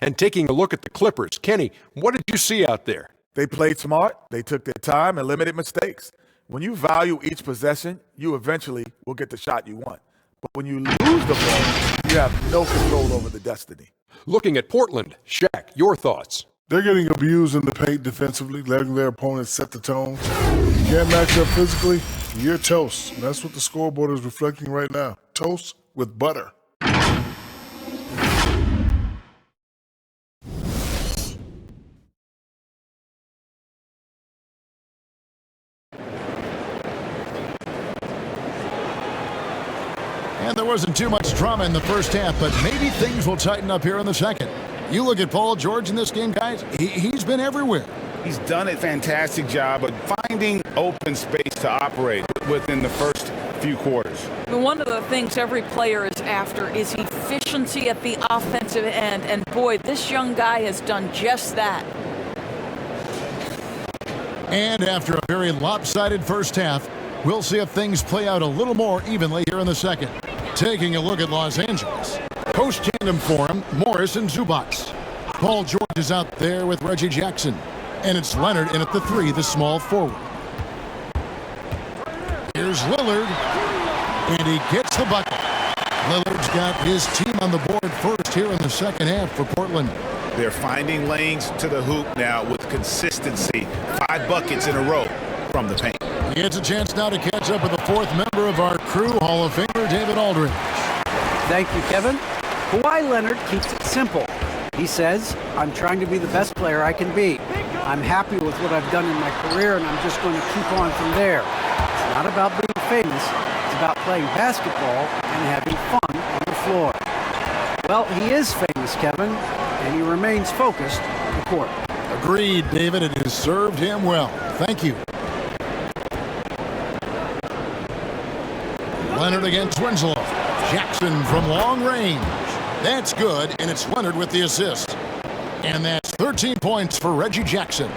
And taking a look at the Clippers, Kenny, what did you see out there? They played smart, they took their time, and limited mistakes. When you value each possession, you eventually will get the shot you want. But when you lose the ball, you have no control over the destiny. Looking at Portland, Shaq, your thoughts? They're getting abused in the paint defensively, letting their opponents set the tone. You can't match up physically, you're toast. And that's what the scoreboard is reflecting right now. Toast with butter. And there wasn't too much drama in the first half, but maybe things will tighten up here in the second. You look at Paul George in this game, guys, he's been everywhere. He's done a fantastic job of finding open space to operate within the first few quarters. One of the things every player is after is efficiency at the offensive end. And boy, this young guy has done just that. And after a very lopsided first half, we'll see if things play out a little more evenly here in the second. Taking a look at Los Angeles. Post-tandem for him, Morris and Zubac. Paul George is out there with Reggie Jackson. And it's Leonard in at the 3, the small forward. Here's Lillard, and he gets the bucket. Lillard's got his team on the board first here in the second half for Portland. They're finding lanes to the hoop now with consistency. 5 buckets in a row from the paint. He gets a chance now to catch up with the 4th member of our crew, Hall of Famer David Aldridge. Thank you, Kevin. Kawhi Leonard keeps it simple. He says, I'm trying to be the best player I can be. I'm happy with what I've done in my career, and I'm just going to keep on from there. It's not about being famous. It's about playing basketball and having fun on the floor. Well, he is famous, Kevin, and he remains focused on the court. Agreed, David. It has served him well. Thank you. Leonard against Winslow. Jackson from long range. That's good, and it's Leonard with the assist. And that's 13 points for Reggie Jackson.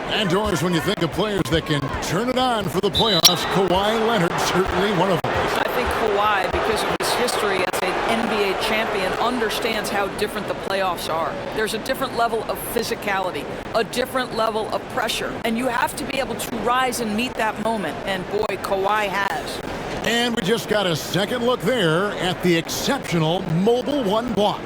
And Doris, when you think of players that can turn it on for the playoffs, Kawhi Leonard certainly one of them. I think Kawhi, because of his history as an NBA champion, understands how different the playoffs are. There's a different level of physicality, a different level of pressure, and you have to be able to rise and meet that moment, and boy, Kawhi has. And we just got a second look there at the exceptional Mobile One block.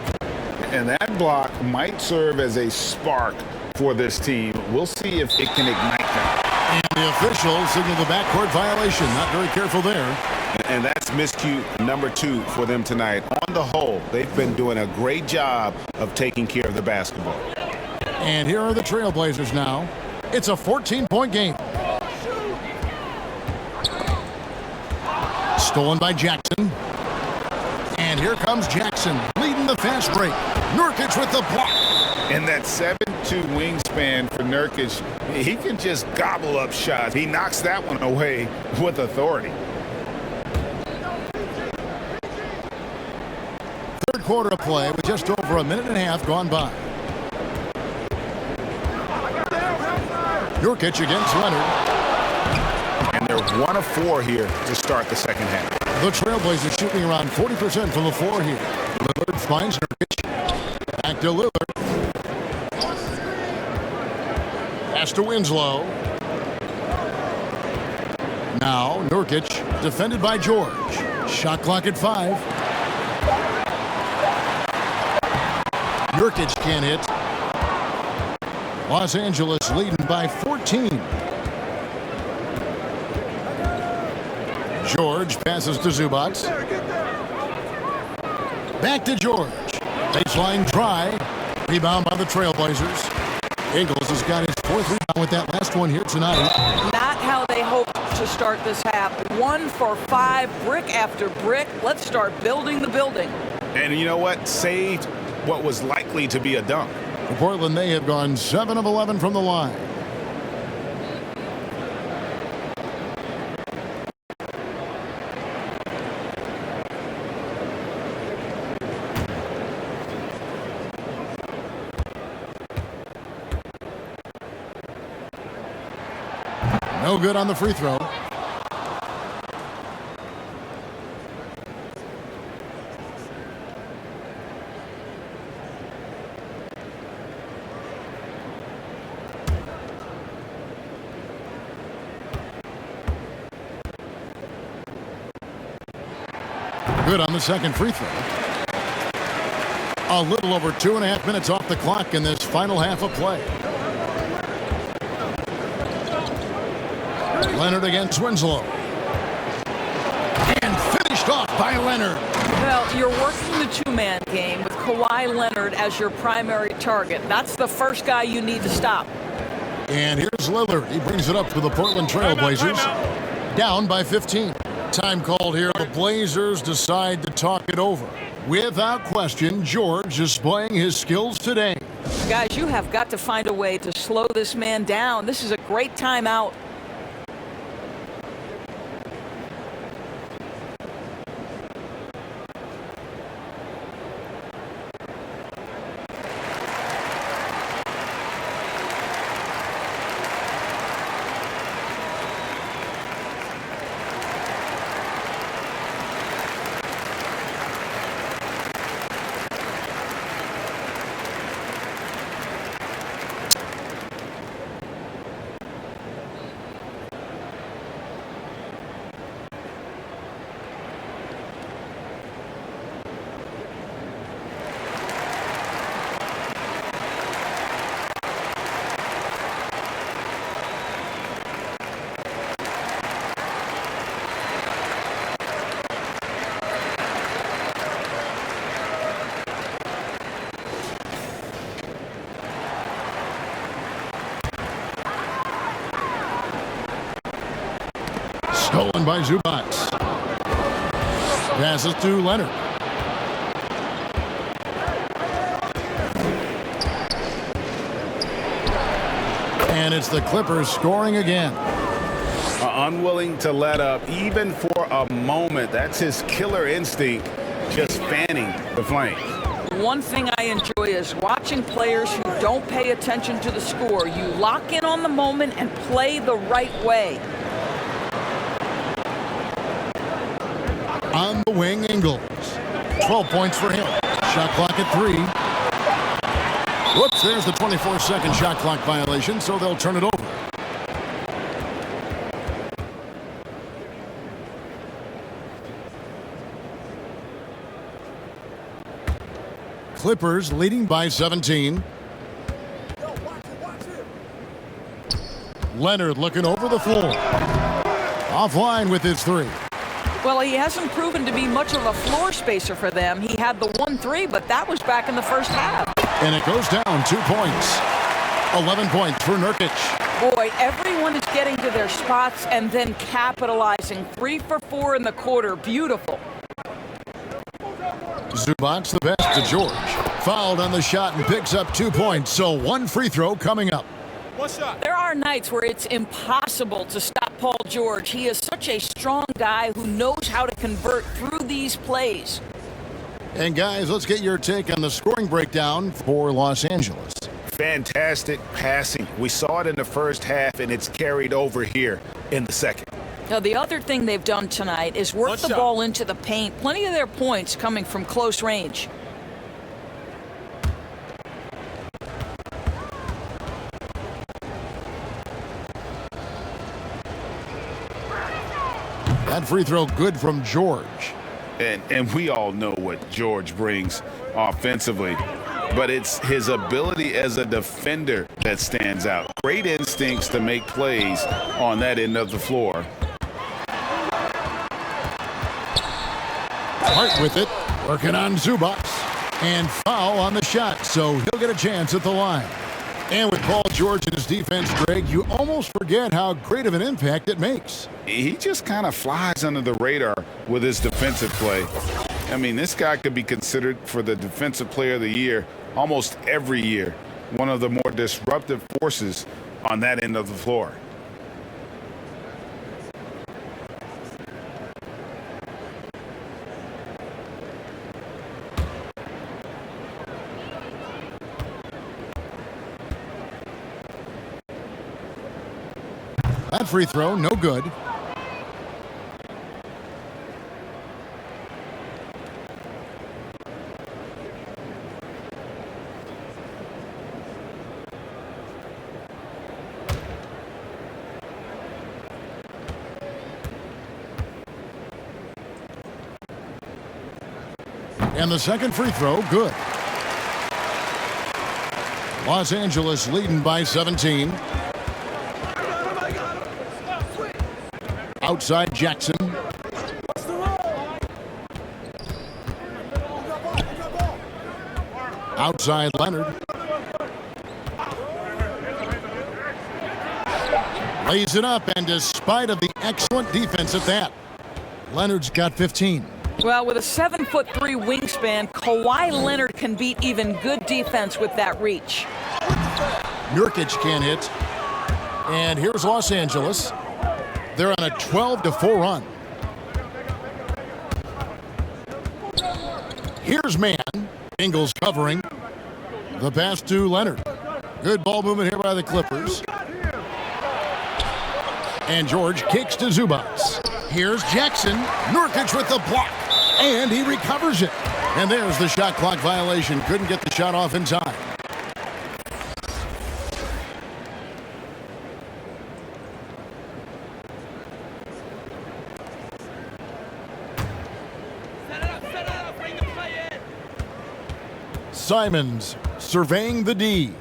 And that block might serve as a spark for this team. We'll see if it can ignite them. And the officials signal the backcourt violation. Not very careful there. And that's miscue number 2 for them tonight. On the whole, they've been doing a great job of taking care of the basketball. And here are the Trailblazers now. It's a 14-point game. Stolen by Jackson. And here comes Jackson leading the fast break. Nurkic with the block. And that 7'2" wingspan for Nurkic, he can just gobble up shots. He knocks that one away with authority. Third quarter of play with just over a minute and a half gone by. Nurkic against Leonard. And they're 1 of 4 here to start the second half. The Trailblazers shooting around 40% from the floor here. Lillard finds Nurkic. Back to Lillard. Pass to Winslow. Now Nurkic defended by George. Shot clock at 5. Nurkic can't hit. Los Angeles leading by 14. George passes to Zubac. Back to George. Baseline try. Rebound by the Trailblazers. Ingles has got his 4th rebound with that last one here tonight. Not how they hoped to start this half. 1 for 5, brick after brick. Let's start building the building. And you know what? Saved what was likely to be a dunk. For Portland, they have gone 7 of 11 from the line. No good on the free throw. Good on the second free throw. A little over 2.5 minutes off the clock in this final half of play. Leonard against Winslow. And finished off by Leonard. Well, you're working the 2-man game with Kawhi Leonard as your primary target. That's the first guy you need to stop. And here's Lillard. He brings it up to the Portland Trailblazers. Down by 15. Time called here. The Blazers decide to talk it over. Without question, George displaying his skills today. Guys, you have got to find a way to slow this man down. This is a great timeout. Stolen by Zubac. Passes to Leonard. And it's the Clippers scoring again. Unwilling to let up even for a moment. That's his killer instinct, just fanning the flame. One thing I enjoy is watching players who don't pay attention to the score. You lock in on the moment and play the right way. On the wing, Ingles. 12 points for him. Shot clock at 3. Whoops, there's the 24-second shot clock violation, so they'll turn it over. Clippers leading by 17. Leonard looking over the floor. Offline with his 3. Well, he hasn't proven to be much of a floor spacer for them. He had the 1-3, but that was back in the first half. And it goes down 2 points. 11 points for Nurkic. Boy, everyone is getting to their spots and then capitalizing. 3 for 4 in the quarter. Beautiful. Zubac the best to George. Fouled on the shot and picks up 2 points. So 1 free throw coming up. There are nights where it's impossible to stop Paul George. He is such a strong guy who knows how to convert through these plays. And guys, let's get your take on the scoring breakdown for Los Angeles. Fantastic passing. We saw it in the first half, and it's carried over here in the second. Now, the other thing they've done tonight is work the ball into the paint. Plenty of their points coming from close range. That free throw good from George. And we all know what George brings offensively, but it's his ability as a defender that stands out. Great instincts to make plays on that end of the floor. Hart with it, working on Zubac, and foul on the shot, so he'll get a chance at the line. And with Paul George and his defense, Greg, you almost forget how great of an impact it makes. He just kind of flies under the radar with his defensive play. I mean, this guy could be considered for the Defensive Player of the Year almost every year. One of the more disruptive forces on that end of the floor. That free throw, no good. And the second free throw, good. Los Angeles leading by 17. Outside Jackson. Outside Leonard. Lays it up, and despite of the excellent defense at that, Leonard's got 15. Well, with a 7'3" wingspan, Kawhi Leonard can beat even good defense with that reach. Nurkic can't hit. And here's Los Angeles. They're on a 12-4 run. Here's man. Ingles covering. The pass to Leonard. Good ball movement here by the Clippers. And George kicks to Zubac. Here's Jackson. Nurkic with the block. And he recovers it. And there's the shot clock violation. Couldn't get the shot off in time. Simons surveying the D.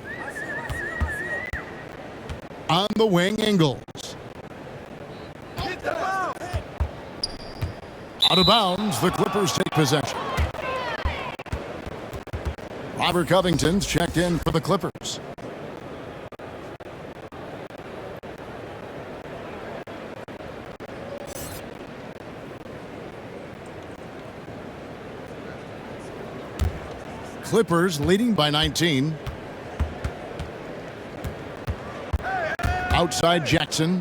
On the wing, Ingles. Out of bounds, the Clippers take possession. Robert Covington's checked in for the Clippers. Clippers leading by 19. Outside Jackson.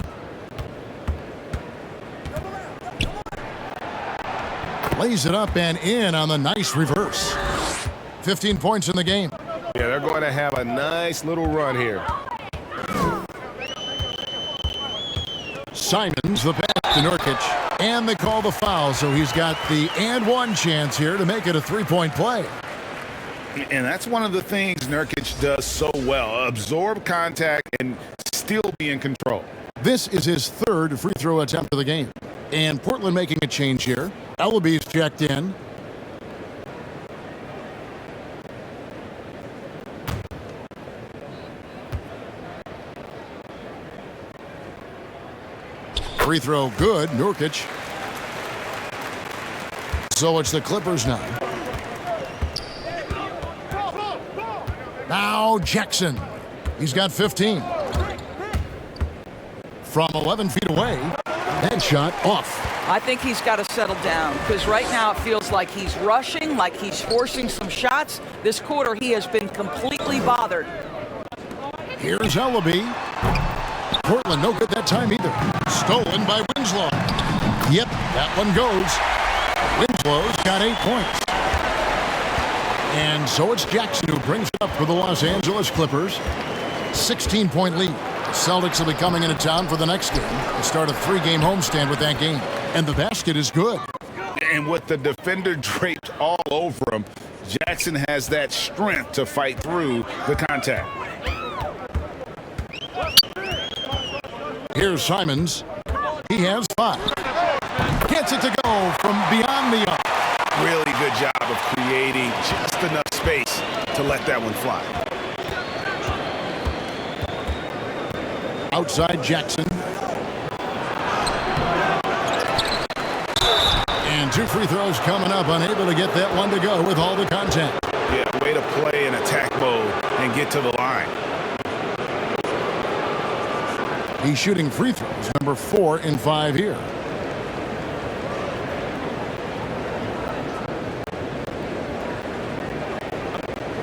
Lays it up and in on the nice reverse. 15 points in the game. Yeah, they're going to have a nice little run here. Simons, the pass to Nurkic. And they call the foul, so he's got the and one chance here to make it a three-point play. And that's one of the things Nurkic does so well. Absorb contact and still be in control. This is his third free throw attempt of the game. And Portland making a change here. Ellaby's checked in. Free throw good, Nurkic. So it's the Clippers now. Now Jackson. He's got 15. From 11 feet away, that shot off. I think he's got to settle down because right now it feels like he's rushing, like he's forcing some shots. This quarter he has been completely bothered. Here's Ellaby. Portland no good that time either. Stolen by Winslow. Yep, that one goes. Winslow's got 8 points. And so it's Jackson who brings it up for the Los Angeles Clippers. 16-point lead. The Celtics will be coming into town for the next game and start a 3-game homestand with that game. And the basket is good. And with the defender draped all over him, Jackson has that strength to fight through the contact. Here's Simons. He has 5. Gets it to go from beyond the arc. Really good job of creating just enough space to let that one fly. Outside Jackson. And 2 free throws coming up, unable to get that one to go with all the contact. Yeah, way to play in attack mode and get to the line. He's shooting free throws, number 4 in 5 here.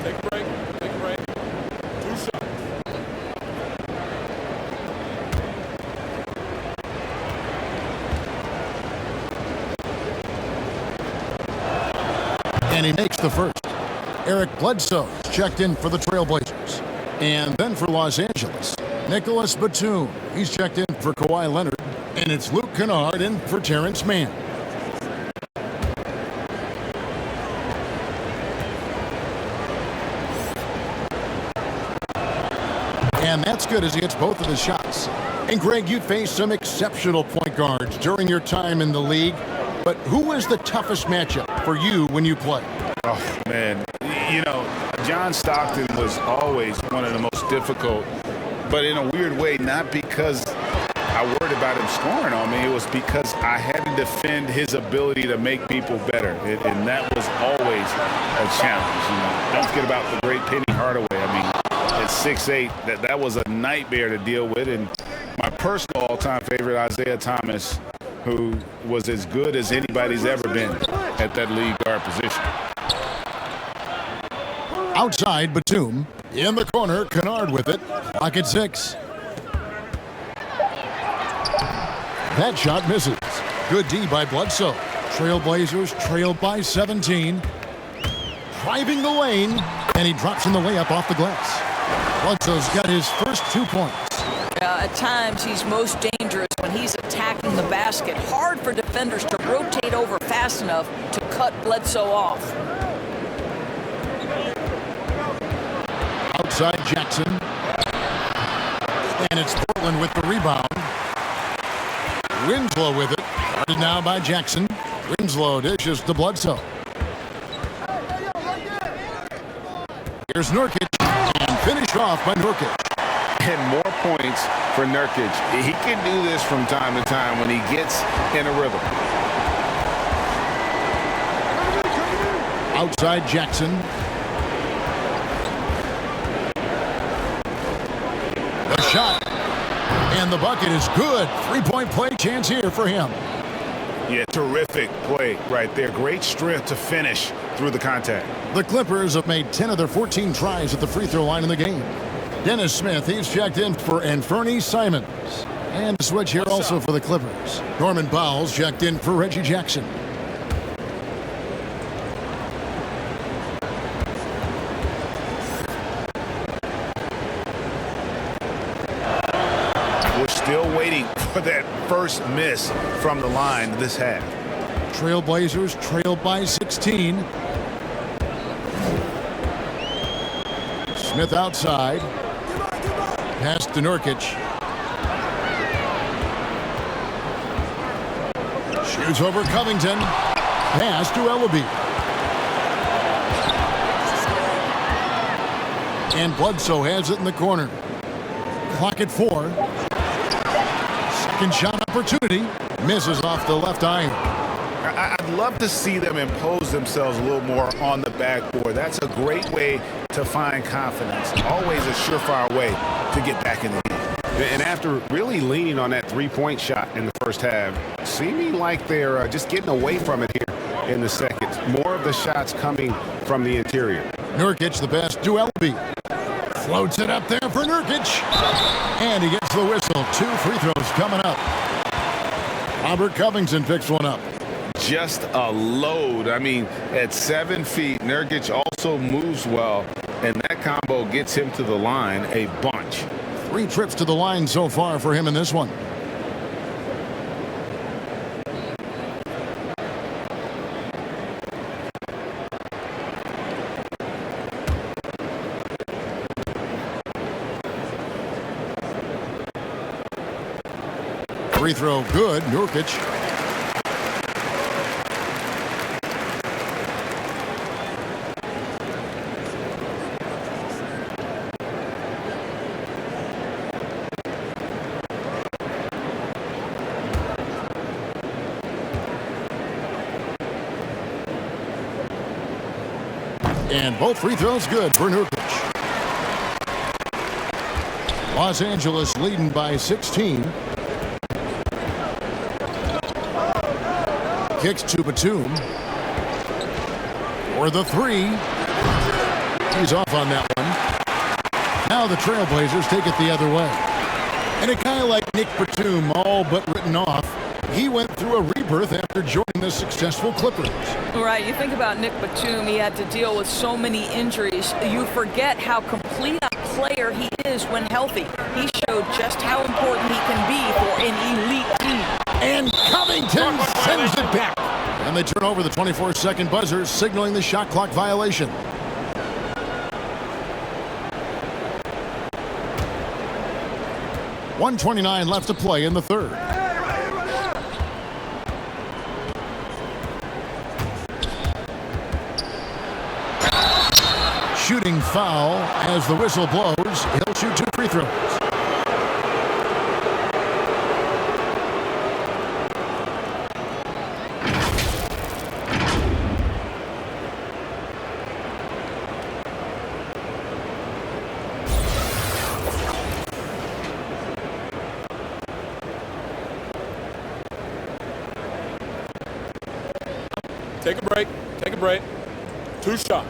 Take a break. Take a break. 2 shots. And he makes the first. Eric Bledsoe checked in for the Trailblazers. And then for Los Angeles, Nicholas Batum. He's checked in for Kawhi Leonard. And it's Luke Kennard in for Terrence Mann. And that's good as he hits both of his shots. And Greg, you faced some exceptional point guards during your time in the league. But who was the toughest matchup for you when you played? Oh, man. You know, John Stockton was always one of the most difficult, but in a weird way, not because I worried about him scoring on me. It was because I had to defend his ability to make people better, and that was always a challenge. You know, don't forget about the great Penny Hardaway. I mean, at 6'8", that was a nightmare to deal with. And my personal all-time favorite, Isaiah Thomas, who was as good as anybody's ever been at that lead guard position. Outside, Batum. In the corner, Kennard with it. Pocket 6. That shot misses. Good D by Bledsoe. Trailblazers trail by 17. Driving the lane, and he drops in the layup off the glass. Bledsoe's got his first 2 points. At times, he's most dangerous when he's attacking the basket. Hard for defenders to rotate over fast enough to cut Bledsoe off. Outside Jackson. And it's Portland with the rebound. Winslow with it. Guarded now by Jackson. Winslow dishes to Bledsoe. Here's Nurkic. And finished off by Nurkic. And more points for Nurkic. He can do this from time to time when he gets in a rhythm. Outside Jackson. The shot. And the bucket is good. 3-point play chance here for him. Yeah, terrific play right there. Great strength to finish through the contact. The Clippers have made 10 of their 14 tries at the free throw line in the game. Dennis Smith, he's checked in for Anfernee Simons. And a switch here also for the Clippers. Norman Powell's checked in for Reggie Jackson. We're still waiting for that first miss from the line this half. Trailblazers trail by 16. Smith outside. Pass to Nurkic. Shoots over Covington. Pass to Ellaby. And Bledsoe has it in the corner. Clock at 4. Second shot opportunity. Misses off the left iron. I'd love to see them impose themselves a little more on the backboard. That's a great way to find confidence. Always a surefire way to get back in the game. And after really leaning on that three-point shot in the first half, seeming like they're just getting away from it here in the second. More of the shots coming from the interior. Nurkic, the pass to Ellaby. Floats it up there for Nurkic. And he gets the whistle. 2 free throws coming up. Robert Covington picks one up. Just a load. I mean, at 7 feet, Nurkic also moves well, and that combo gets him to the line a bunch. 3 trips to the line so far for him in this one. Free throw good. Nurkic. And both free throws good for Nurkic. Los Angeles leading by 16. Kicks to Batum. For the 3. He's off on that one. Now the Trailblazers take it the other way. And it kind of like Nick Batum, all but written off. He went through a rebirth after joining the successful Clippers. Right, you think about Nick Batum, he had to deal with so many injuries. You forget how complete a player he is when healthy. He showed just how important he can be for an elite team. And Covington sends it back. And they turn over the 24-second buzzer, signaling the shot clock violation. .129 left to play in the third. Shooting foul as the whistle blows. He'll shoot 2 free throws. Take a break. Take a break. 2 shots.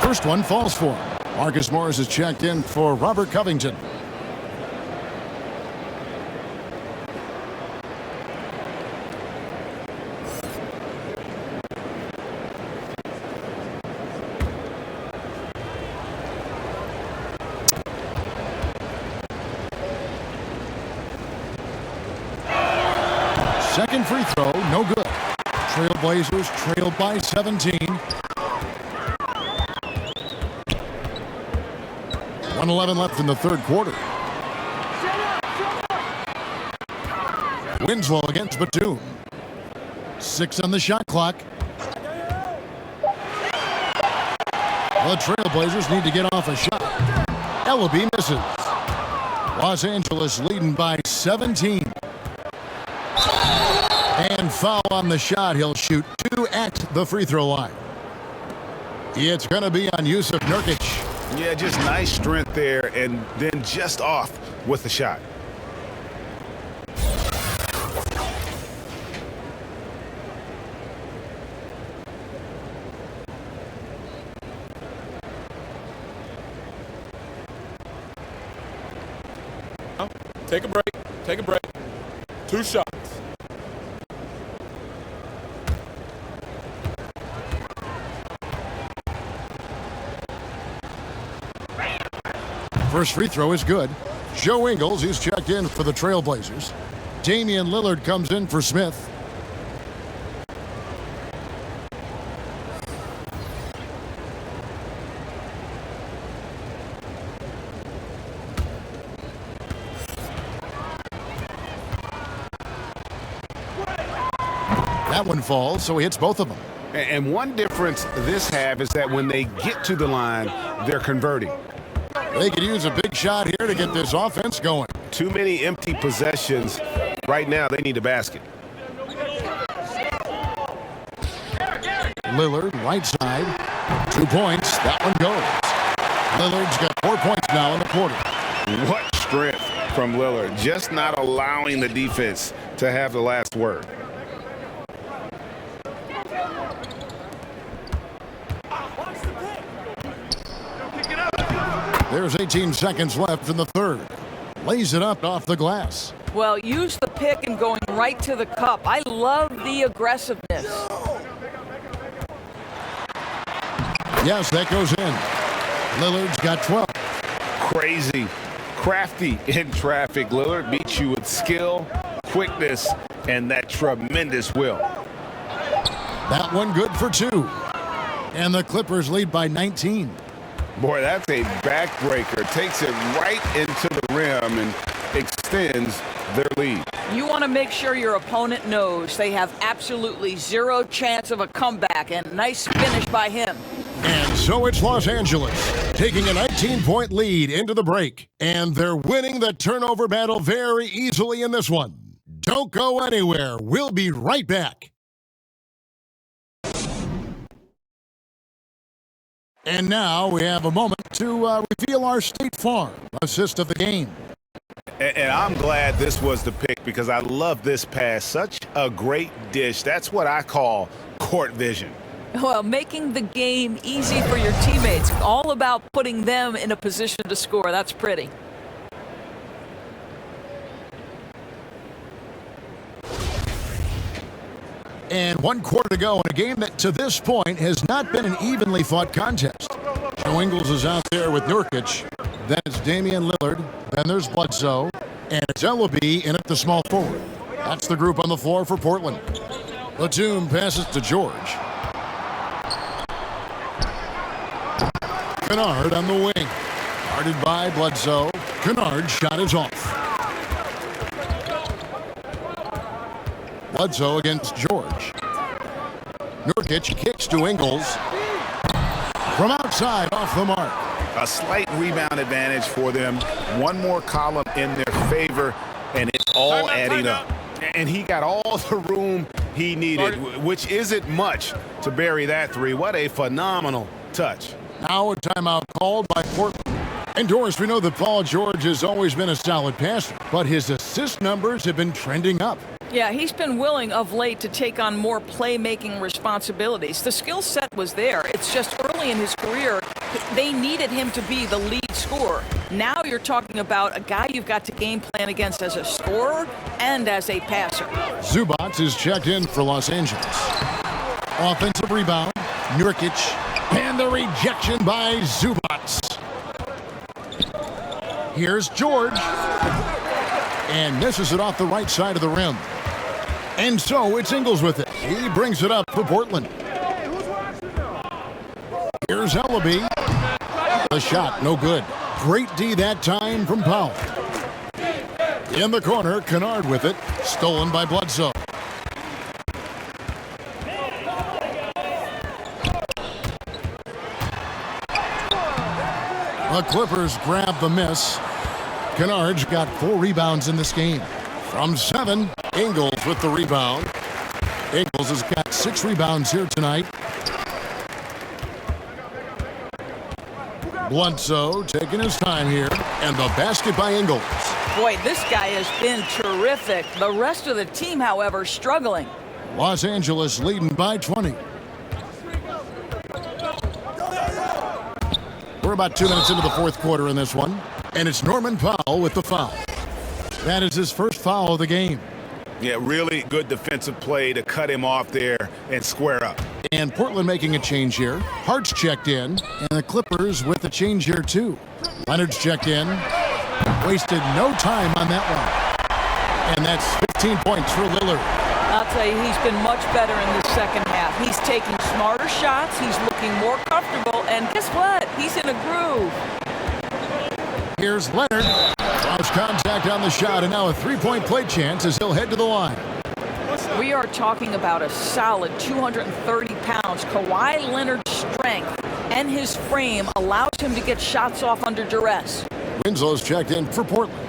First one falls for him. Marcus Morris is checked in for Robert Covington. Second free throw, no good. Trailblazers trail by 17. 1:11 left in the third quarter. Winslow against Batum. 6 on the shot clock. The Trailblazers need to get off a shot. Ellaby misses. Los Angeles leading by 17. And foul on the shot. He'll shoot 2 at the free throw line. It's going to be on Jusuf Nurkic. Yeah, just nice strength there, and then just off with the shot. Take a break. Take a break. 2 shots. First free throw is good. Joe Ingles, he's checked in for the Trailblazers. Damian Lillard comes in for Smith. That one falls, so he hits both of them. And one difference this half is that when they get to the line, they're converting. They could use a big shot here to get this offense going. Too many empty possessions. Right now, they need a basket. Lillard, right side. 2 points. That one goes. Lillard's got 4 points now in the quarter. What strength from Lillard. Just not allowing the defense to have the last word. There's 18 seconds left in the third. Lays it up off the glass. Well, use the pick and going right to the cup. I love the aggressiveness. Yes, that goes in. Lillard's got 12. Crazy, crafty in traffic. Lillard beats you with skill, quickness, and that tremendous will. That one good for 2. And the Clippers lead by 19. Boy, that's a backbreaker. Takes it right into the rim and extends their lead. You want to make sure your opponent knows they have absolutely zero chance of a comeback, and nice finish by him. And so it's Los Angeles taking a 19-point lead into the break, and they're winning the turnover battle very easily in this one. Don't go anywhere. We'll be right back. And now we have a moment to reveal our State Farm assist of the game. And I'm glad this was the pick because I love this pass. Such a great dish. That's what I call court vision. Well, making the game easy for your teammates. All about putting them in a position to score. That's pretty. And 1 quarter to go in a game that to this point has not been an evenly fought contest. Joe Ingles is out there with Nurkic. Then it's Damian Lillard. Then there's Bledsoe. And it's Ellaby in at the small forward. That's the group on the floor for Portland. Batum passes to George. Kennard on the wing. Guarded by Bledsoe. Kennard's shot is off. Bledsoe against George. Nurkic kicks to Ingles. From outside, off the mark. A slight rebound advantage for them. One more column in their favor, and it's all adding up. And he got all the room he needed, which isn't much to bury that three. What a phenomenal touch. Now a timeout called by Portland. And Doris, we know that Paul George has always been a solid passer, but his assist numbers have been trending up. Yeah, he's been willing of late to take on more playmaking responsibilities. The skill set was there. It's just early in his career, they needed him to be the lead scorer. Now you're talking about a guy you've got to game plan against as a scorer and as a passer. Zubac is checked in for Los Angeles. Offensive rebound, Nurkic, and the rejection by Zubac. Here's George. And misses it off the right side of the rim. And so it's Ingles with it. He brings it up for Portland. Here's Ellaby. The shot, no good. Great D that time from Powell. In the corner, Kennard with it. Stolen by Bledsoe. The Clippers grab the miss. Kennard's got 4 rebounds in this game. From 7, Ingles with the rebound. Ingles has got 6 rebounds here tonight. Bledsoe taking his time here, and the basket by Ingles. Boy, this guy has been terrific. The rest of the team, however, struggling. Los Angeles leading by 20. We're about 2 minutes into the fourth quarter in this one, and it's Norman Powell with the foul. That is his first foul of the game. Yeah, really good defensive play to cut him off there and square up. And Portland making a change here. Hart's checked in, and the Clippers with a change here too. Leonard's checked in. Wasted no time on that one. And that's 15 points for Lillard. I'll tell you, he's been much better in the second half. He's taking smarter shots. He's looking more comfortable. And guess what? He's in a groove. Here's Leonard. Lost contact on the shot, and now a three-point play chance as he'll head to the line. We are talking about a solid 230 pounds. Kawhi Leonard's strength and his frame allows him to get shots off under duress. Winslow's checked in for Portland.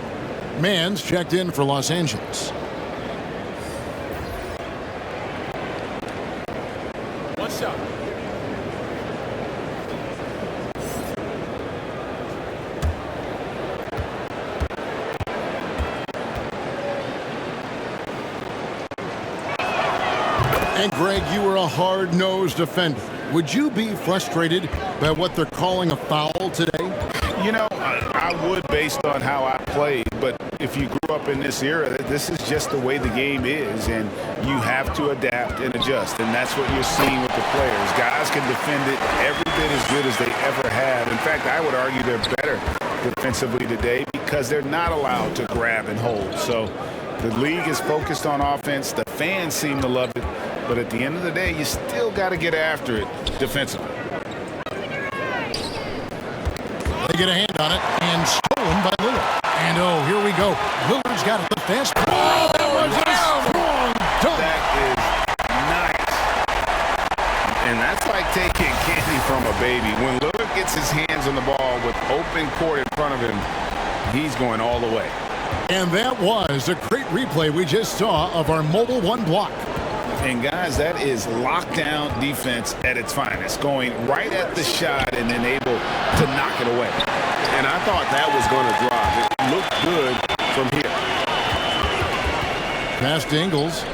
Mann's checked in for Los Angeles. One shot. And Greg, you were a hard-nosed defender. Would you be frustrated by what they're calling a foul today? You know, I would based on how I played, but if you grew up in this era, this is just the way the game is, and you have to adapt and adjust, and that's what you're seeing with the players. Guys can defend it every bit as good as they ever have. In fact, I would argue they're better defensively today because they're not allowed to grab and hold. So the league is focused on offense. The fans seem to love it, but at the end of the day, you still got to get after it defensively. They get a hand on it, and stolen by Lillard. And oh, here we go. Lillard's got it. The fast. Oh, that was a strong dunk. That is nice. And that's like taking candy from a baby. When Lillard gets his hands on the ball with open court in front of him, he's going all the way. And that was a great replay we just saw of our Mobile One block. And guys, that is lockdown defense at its finest, going right at the shot and then able to knock it away. And I thought that was going to drop. It looked good from here. Pass to Ingles.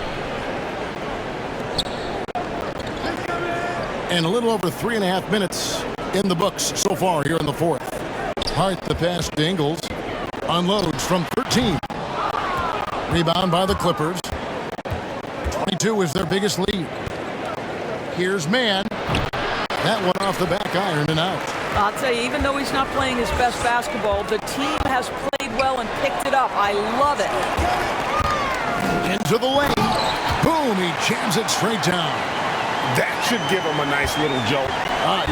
And a little over 3.5 minutes in the books so far here in the fourth. Hart the pass to Ingles. Unloads from 13. Rebound by the Clippers. 22 is their biggest lead. Here's Mann. That one off the back iron and out. I'll tell you, even though he's not playing his best basketball, the team has played well and picked it up. I love it. Into the lane. Boom, he jams it straight down. That should give him a nice little jolt.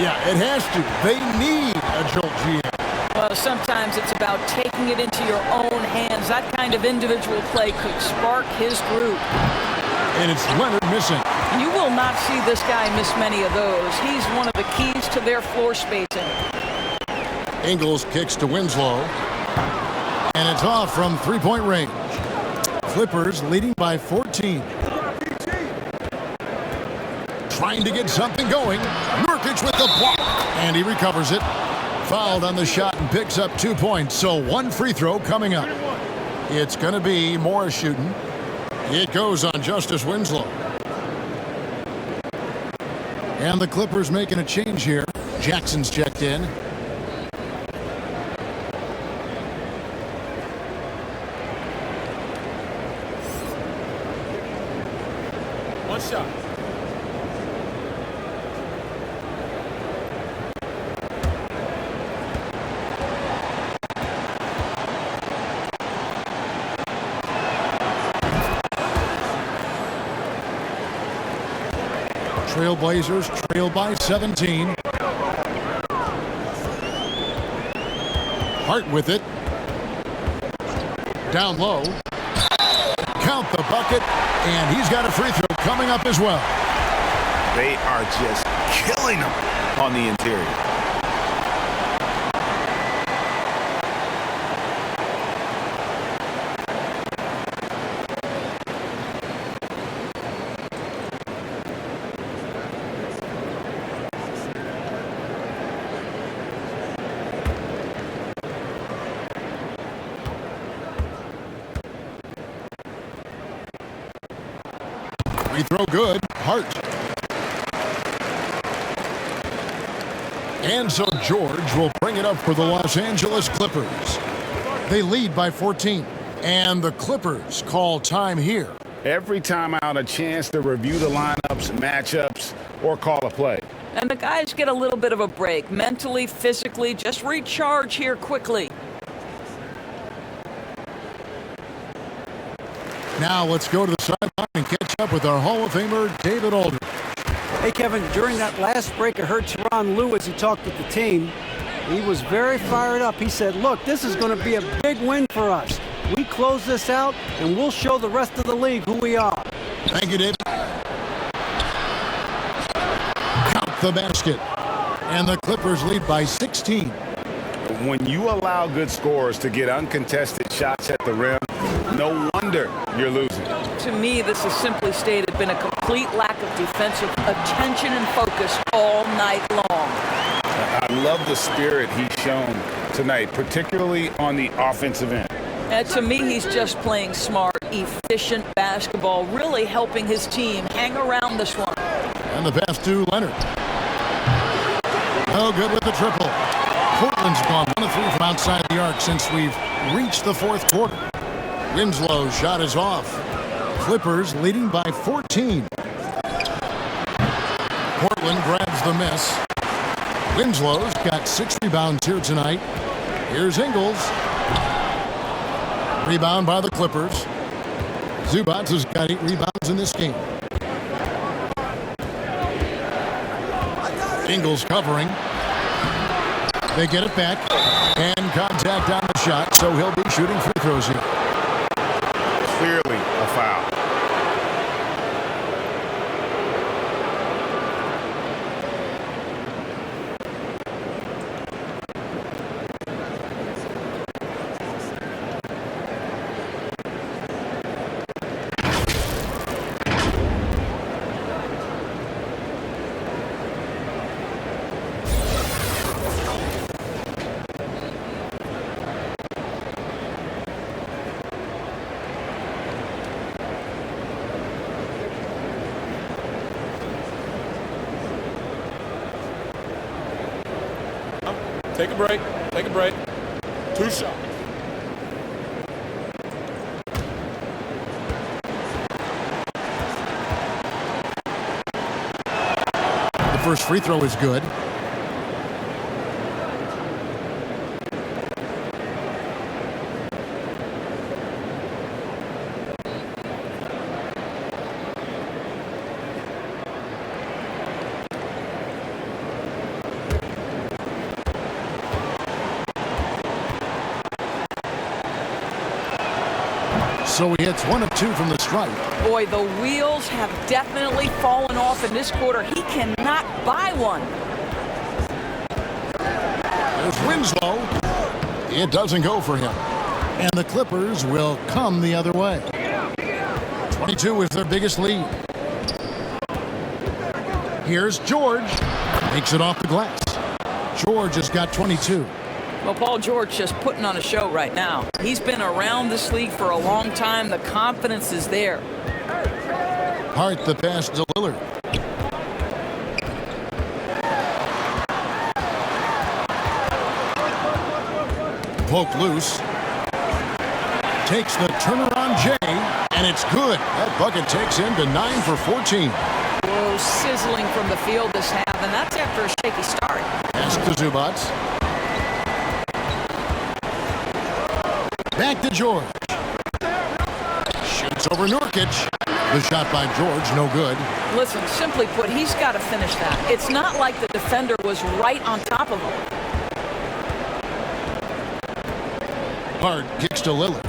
Yeah, it has to. They need a jolt, GM. Well, sometimes it's about taking it into your own hands. That kind of individual play could spark his group. And it's Leonard missing. You will not see this guy miss many of those. He's one of the keys to their floor spacing. Ingles kicks to Winslow. And it's off from three-point range. Clippers leading by 14. Trying to get something going. Nurkic with the block. And he recovers it. Fouled on the shot and picks up 2 points. So one free throw coming up. It's going to be Morris shooting. It goes on Justice Winslow. And the Clippers making a change here. Jackson's checked in. One shot. Trailblazers trail by 17. Hart with it. Down low. Count the bucket, and he's got a free throw coming up as well. They are just killing them on the interior. Free throw good. Hart. And so George will bring it up for the Los Angeles Clippers. They lead by 14. And the Clippers call time here. Every time out, a chance to review the lineups, matchups, or call a play. And the guys get a little bit of a break, mentally, physically, just recharge here quickly. Now let's go to the sideline and catch up with our Hall of Famer, David Aldridge. Hey, Kevin, during that last break, I heard Tyronn Lue as he talked with the team. He was very fired up. He said, look, this is going to be a big win for us. We close this out, and we'll show the rest of the league who we are. Thank you, David. Count the basket. And the Clippers lead by 16. When you allow good scorers to get uncontested shots at the rim, no wonder you're losing. To me, this has simply stated been a complete lack of defensive attention and focus all night long. I love the spirit he's shown tonight, particularly on the offensive end. And to me, he's just playing smart, efficient basketball, really helping his team hang around this one. And the pass to Leonard. No good with the triple. Portland's gone 1 of 3 from outside the arc since we've reached the fourth quarter. Winslow's shot is off. Clippers leading by 14. Portland grabs the miss. Winslow's got 6 rebounds here tonight. Here's Ingles. Rebound by the Clippers. Zubac has got 8 rebounds in this game. Ingles covering. They get it back. And contact on the shot, so he'll be shooting free throws here. Clearly a foul. Take a break. Take a break. 2 shots. The first free throw is good. So he hits 1 of 2 from the stripe. Boy, the wheels have definitely fallen off in this quarter. He cannot buy one. There's Winslow. It doesn't go for him. And the Clippers will come the other way. 22 is their biggest lead. Here's George. Makes it off the glass. George has got 22. Well, Paul George just putting on a show right now. He's been around this league for a long time. The confidence is there. Hart the pass to Lillard. Poked loose. Takes the turnaround J, and it's good. That bucket takes him to 9 for 14. Whoa, sizzling from the field this half, and that's after a shaky start. Pass to Zubac. Back to George. Shoots over Nurkic. The shot by George, no good. Listen, simply put, he's got to finish that. It's not like the defender was right on top of him. Hart kicks to Lillard.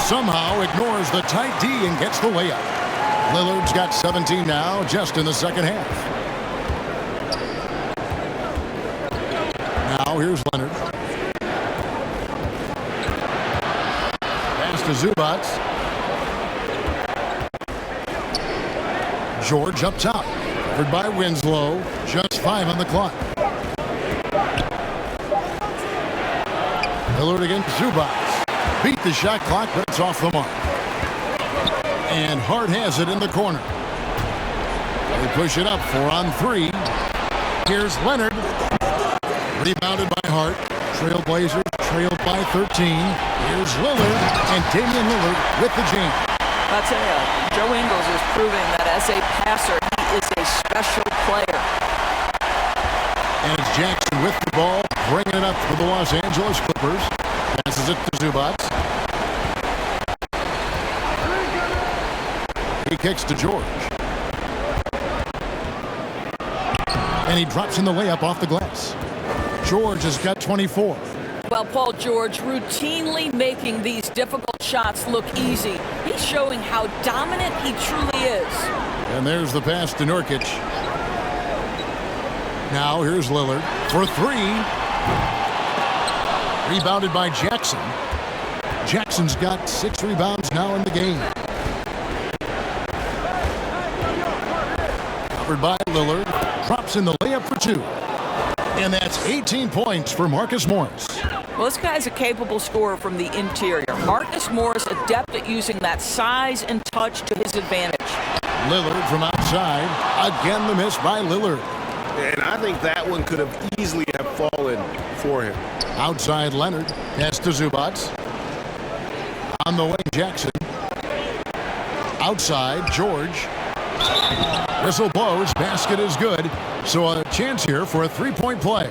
Somehow ignores the tight D and gets the layup. Lillard's got 17 now, just in the second half. Now here's Leonard. Pass to Zubac. George up top. Covered by Winslow. Just 5 on the clock. Lillard against Zubac. Beat the shot clock, but it's off the mark. And Hart has it in the corner. They push it up 4-on-3. Here's Leonard. Rebounded by Hart. Trailblazers trailed by 13. Here's Lillard. And Damian Lillard with the jam. I'll tell you, Joe Ingles is proving that as a passer, he is a special player. And it's Jackson with the ball, bringing it up for the Los Angeles Clippers. Passes it to Zubac. He kicks to George. And he drops in the layup off the glass. George has got 24. Well, Paul George routinely making these difficult shots look easy. He's showing how dominant he truly is. And there's the pass to Nurkic. Now here's Lillard for 3. Rebounded by Jackson. Jackson's got 6 rebounds now in the game. Covered by Lillard. Drops in the layup for 2. And that's 18 points for Marcus Morris. Well, this guy's a capable scorer from the interior. Marcus Morris adept at using that size and touch to his advantage. Lillard from outside. Again, the miss by Lillard. And I think that one could have easily have fallen for him. Outside Leonard. Pass to Zubac. On the wing, Jackson. Outside, George. Whistle blows. Basket is good. So a chance here for a 3-point play.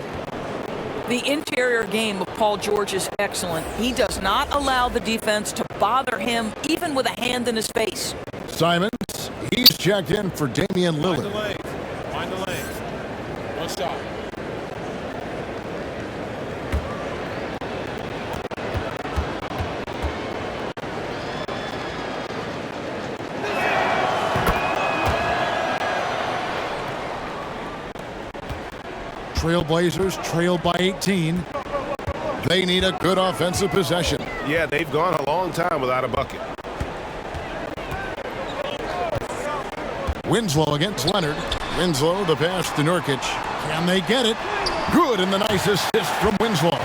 The interior game of Paul George is excellent. He does not allow the defense to bother him, even with a hand in his face. Simons, he's checked in for Damian Lillard. Find the lane. One shot. Trailblazers trail by 18. They need a good offensive possession. Yeah, they've gone a long time without a bucket. Winslow against Leonard. Winslow, the pass to Nurkic. Can they get it? Good, and the nice assist from Winslow.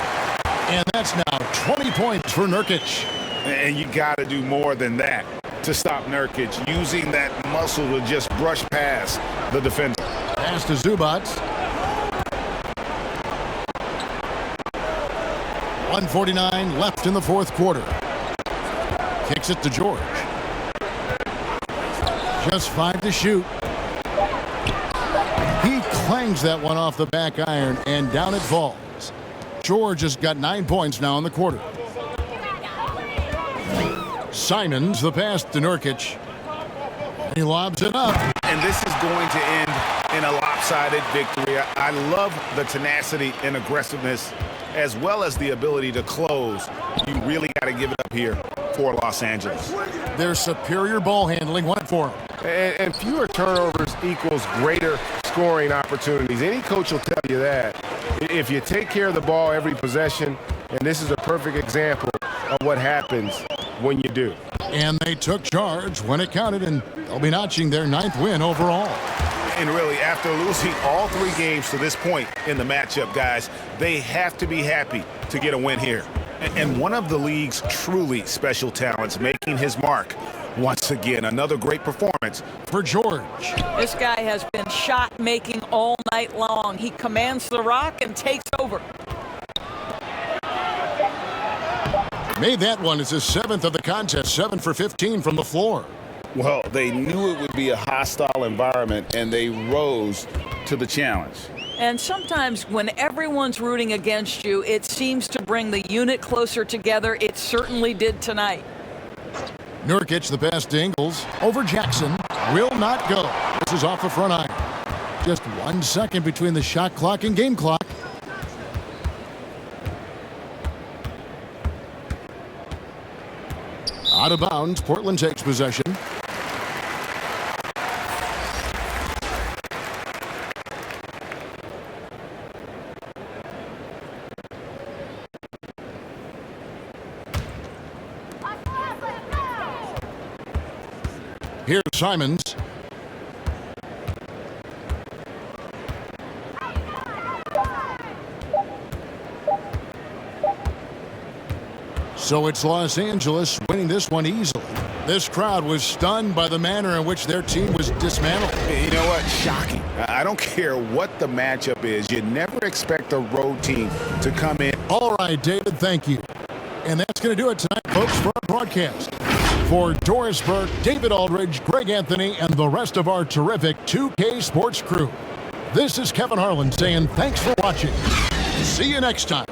And that's now 20 points for Nurkic. And you got to do more than that to stop Nurkic, using that muscle to just brush past the defender. Pass to Zubac. 1:49 left in the fourth quarter. Kicks it to George. Just 5 to shoot. He clangs that one off the back iron, and down it falls. George has got 9 points now in the quarter. Simons, the pass to Nurkic. He lobs it up. And this is going to end in a lopsided victory. I love the tenacity and aggressiveness, as well as the ability to close. You really got to give it up here for Los Angeles. Their superior ball handling went for them. And fewer turnovers equals greater scoring opportunities. Any coach will tell you that. If you take care of the ball every possession, and this is a perfect example of what happens when you do. And they took charge when it counted, and they'll be notching their 9th win overall. And really, after losing all 3 games to this point in the matchup, guys, they have to be happy to get a win here. And one of the league's truly special talents making his mark. Once again, another great performance for George. This guy has been shot making all night long. He commands the rock and takes over. Made that one as his 7th of the contest, 7 for 15 from the floor. Well, they knew it would be a hostile environment, and they rose to the challenge. And sometimes when everyone's rooting against you, it seems to bring the unit closer together. It certainly did tonight. Nurkic, the pass to Ingles, over Jackson, will not go. This is off the front iron. Just 1 second between the shot clock and game clock. Out of bounds, Portland takes possession. Here's Simons. So it's Los Angeles winning this one easily. This crowd was stunned by the manner in which their team was dismantled. You know what? Shocking. I don't care what the matchup is. You never expect a road team to come in. All right, David, thank you. And that's going to do it tonight, folks, for our broadcast. For Doris Burke, David Aldridge, Greg Anthony, and the rest of our terrific 2K Sports crew, this is Kevin Harlan saying thanks for watching. See you next time.